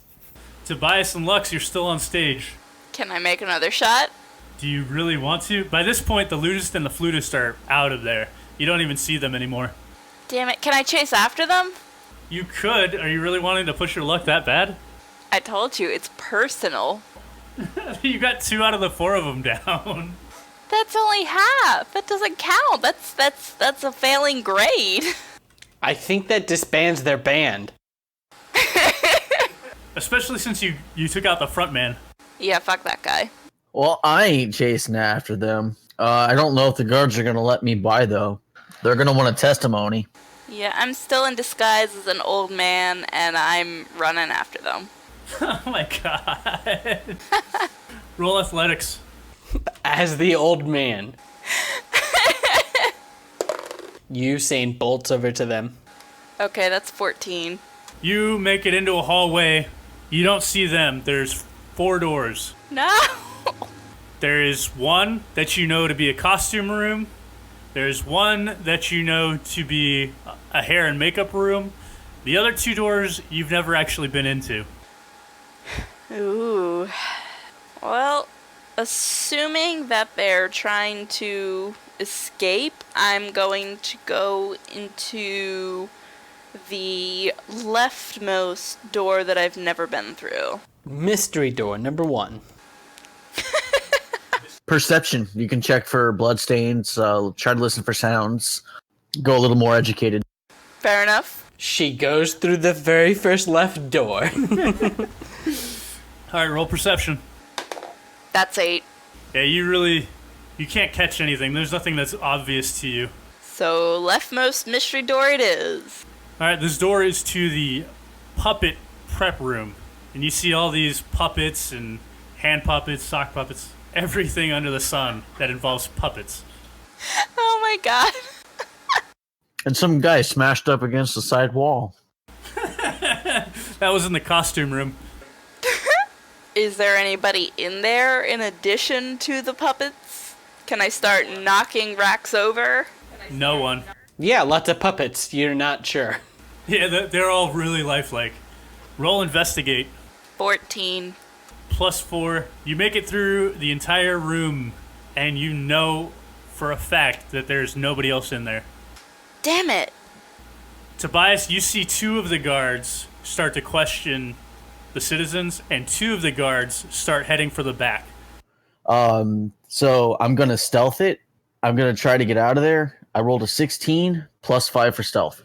A: Tobias and Lux, you're still on stage.
D: Can I make another shot?
A: Do you really want to? By this point, the lutist and the flutist are out of there. You don't even see them anymore.
D: Damn it, can I chase after them?
A: You could. Are you really wanting to push your luck that bad?
D: I told you, it's personal.
A: You got 2 out of the 4 of them down.
D: That's only half. That doesn't count. That's a failing grade.
B: I think that disbands their band.
A: Especially since you took out the front man.
D: Yeah, fuck that guy.
C: Well, I ain't chasing after them. I don't know if the guards are gonna let me by though. They're gonna want a testimony.
D: Yeah, I'm still in disguise as an old man, and I'm running after them.
A: Oh my god. Roll athletics.
B: As the old man. Usain bolts over to them.
D: Okay, that's 14.
A: You make it into a hallway. You don't see them. There's 4 doors.
D: No!
A: There is one that you know to be a costume room. There's one that you know to be a hair and makeup room. The other 2 doors you've never actually been into.
D: Ooh. Well, assuming that they're trying to escape, I'm going to go into the leftmost door that I've never been through.
B: Mystery door number 1.
C: Perception. You can check for bloodstains. Try to listen for sounds. Go a little more educated.
D: Fair enough.
B: She goes through the very first left door.
A: All right, roll perception.
D: That's 8.
A: Yeah, you can't catch anything. There's nothing that's obvious to you.
D: So, leftmost mystery door it is.
A: All right, this door is to the puppet prep room. And you see all these puppets and hand puppets, sock puppets, everything under the sun that involves puppets.
D: Oh my god.
C: And some guy smashed up against the side wall.
A: That was in the costume room.
D: Is there anybody in there in addition to the puppets? Can I start knocking racks over?
A: No one.
B: Yeah, lots of puppets. You're not sure.
A: Yeah, they're all really lifelike. Roll investigate.
D: 14.
A: +4. You make it through the entire room, and you know for a fact that there's nobody else in there.
D: Damn it.
A: Tobias, you see 2 of the guards start to question the citizens, and 2 of the guards start heading for the back.
C: So I'm gonna stealth it. I'm gonna try to get out of there. I rolled a 16 +5 for stealth.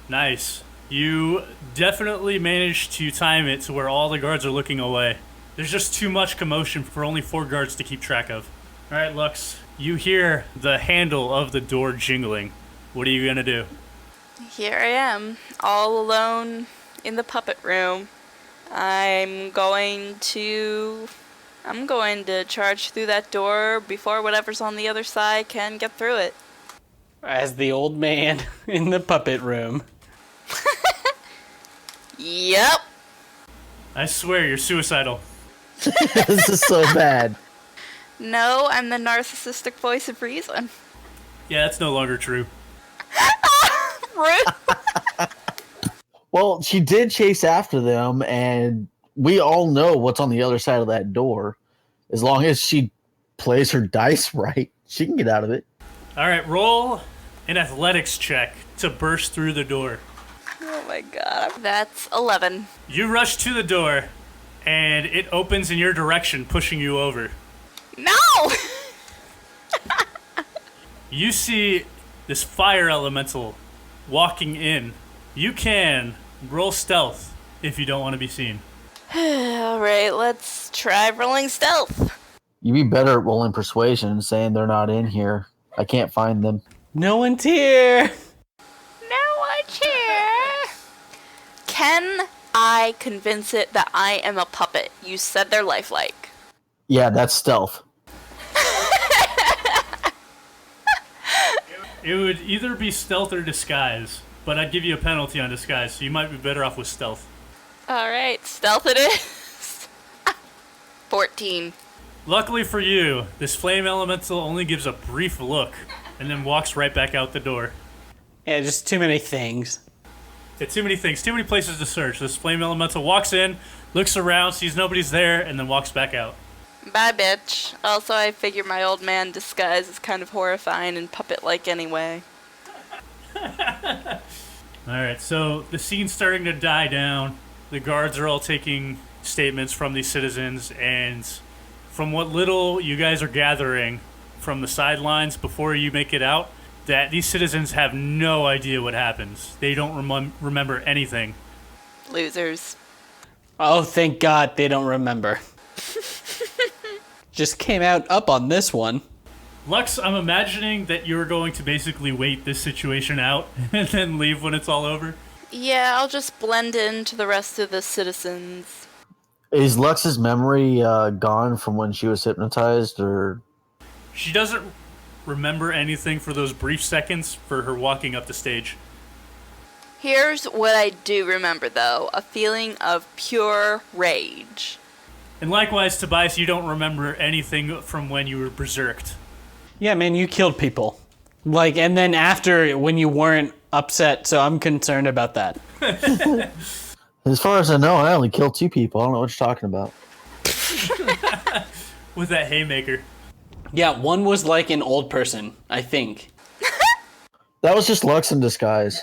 A: Nice. You definitely managed to time it to where all the guards are looking away. There's just too much commotion for only 4 guards to keep track of. All right, Lux, you hear the handle of the door jingling. What are you gonna do?
D: Here I am, all alone in the puppet room. I'm going to charge through that door before whatever's on the other side can get through it.
B: As the old man in the puppet room.
D: Yep.
A: I swear you're suicidal.
C: This is so bad.
D: No, I'm the narcissistic voice of reason.
A: Yeah, that's no longer true.
D: Rude.
C: Well, she did chase after them, and we all know what's on the other side of that door. As long as she plays her dice right, she can get out of it.
A: All right, roll an athletics check to burst through the door.
D: Oh my god. That's 11.
A: You rush to the door, and it opens in your direction, pushing you over.
D: No!
A: You see this fire elemental walking in. You can roll stealth if you don't want to be seen.
D: Alright, let's try rolling stealth.
C: You'd be better at rolling persuasion, saying they're not in here. I can't find them.
B: No one's here.
D: No one's here. Can I convince it that I am a puppet? You said they're lifelike.
C: Yeah, that's stealth.
A: It would either be stealth or disguise, but I'd give you a penalty on disguise, so you might be better off with stealth.
D: All right, stealth it is. 14.
A: Luckily for you, this flame elemental only gives a brief look and then walks right back out the door.
B: Yeah, just too many things.
A: Yeah, too many things, too many places to search. This flame elemental walks in, looks around, sees nobody's there, and then walks back out.
D: Bye, bitch. Also, I figure my old man disguise is kind of horrifying and puppet-like anyway.
A: Alright, so the scene's starting to die down. The guards are all taking statements from these citizens, and from what little you guys are gathering from the sidelines before you make it out, that these citizens have no idea what happens. They don't remember anything.
D: Losers.
B: Oh, thank God they don't remember. Just came out up on this one.
A: Lux, I'm imagining that you're going to basically wait this situation out and then leave when it's all over.
D: Yeah, I'll just blend into the rest of the citizens.
C: Is Lux's memory gone from when she was hypnotized, or?
A: She doesn't remember anything for those brief seconds for her walking up the stage.
D: Here's what I do remember, though. A feeling of pure rage.
A: And likewise, Tobias, you don't remember anything from when you were berserked.
B: Yeah, man, you killed people. Like, and then after, when you weren't upset, so I'm concerned about that.
C: As far as I know, I only killed 2 people. I don't know what you're talking about.
A: With that haymaker.
B: Yeah, one was like an old person, I think.
C: That was just Lux in disguise.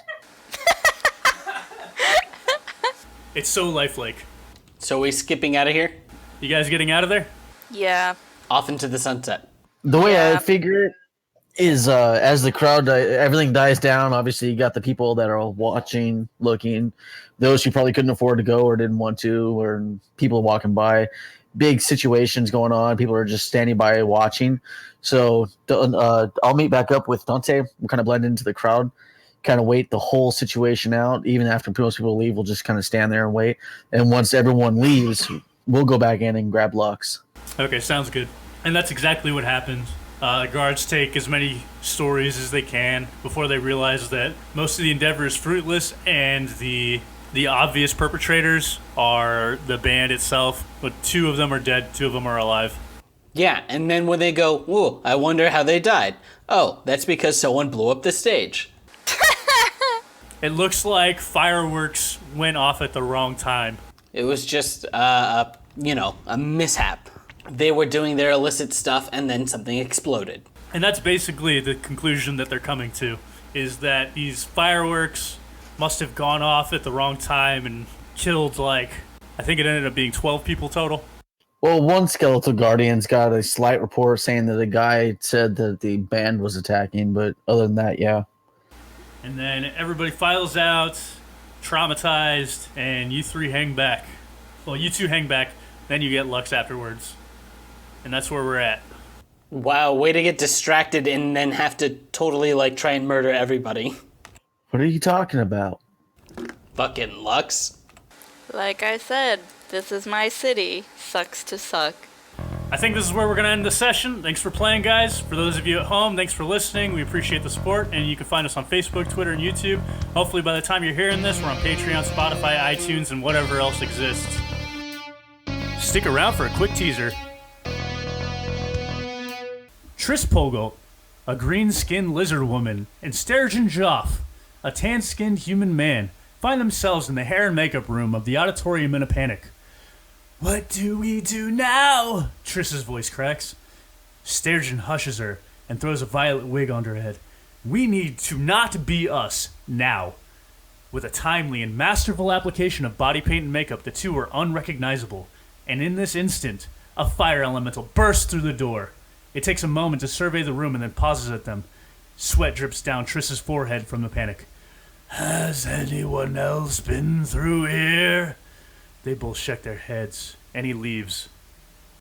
A: It's so lifelike.
B: So we skipping out of here?
A: You guys getting out of there?
D: Yeah.
B: Off into the sunset.
C: The way
D: Yeah.
C: I figure it is, as the crowd, everything dies down. Obviously, you got the people that are watching, looking, those who probably couldn't afford to go or didn't want to, or people walking by. Big situations going on. People are just standing by watching. So I'll meet back up with Dante. We'll kind of blend into the crowd, kind of wait the whole situation out. Even after most people leave, we'll just kind of stand there and wait. And once everyone leaves, we'll go back in and grab Lux.
A: Okay, sounds good. And that's exactly what happens. The guards take as many stories as they can before they realize that most of the endeavor is fruitless, and the obvious perpetrators are the band itself. But 2 of them are dead, 2 of them are alive.
B: Yeah, and then when they go, whoa, I wonder how they died. Oh, that's because someone blew up the stage.
A: It looks like fireworks went off at the wrong time.
B: It was just, a mishap. They were doing their illicit stuff, and then something exploded.
A: And that's basically the conclusion that they're coming to, is that these fireworks must have gone off at the wrong time and killed, I think it ended up being 12 people total.
C: Well, one skeletal guardian's got a slight report saying that the guy said that the band was attacking, but other than that, yeah.
A: And then everybody files out, traumatized, and you 3 hang back. Well, you 2 hang back, then you get Lux afterwards. And that's where we're at.
B: Wow, way to get distracted and then have to totally, try and murder everybody.
C: What are you talking about?
B: Fucking Lux.
D: Like I said, this is my city. Sucks to suck.
A: I think this is where we're going to end the session. Thanks for playing, guys. For those of you at home, thanks for listening. We appreciate the support, and you can find us on Facebook, Twitter, and YouTube. Hopefully by the time you're hearing this, we're on Patreon, Spotify, iTunes, and whatever else exists. Stick around for a quick teaser. Triss Pogel, a green-skinned lizard woman, and Sturgeon Joff, a tan-skinned human man, find themselves in the hair and makeup room of the auditorium in a panic. What do we do now? Triss's voice cracks. Sturgeon hushes her and throws a violet wig on her head. We need to not be us now. With a timely and masterful application of body paint and makeup, the 2 are unrecognizable. And in this instant, a fire elemental bursts through the door. It takes a moment to survey the room and then pauses at them. Sweat drips down Triss's forehead from the panic. Has anyone else been through here? They both shake their heads, and he leaves.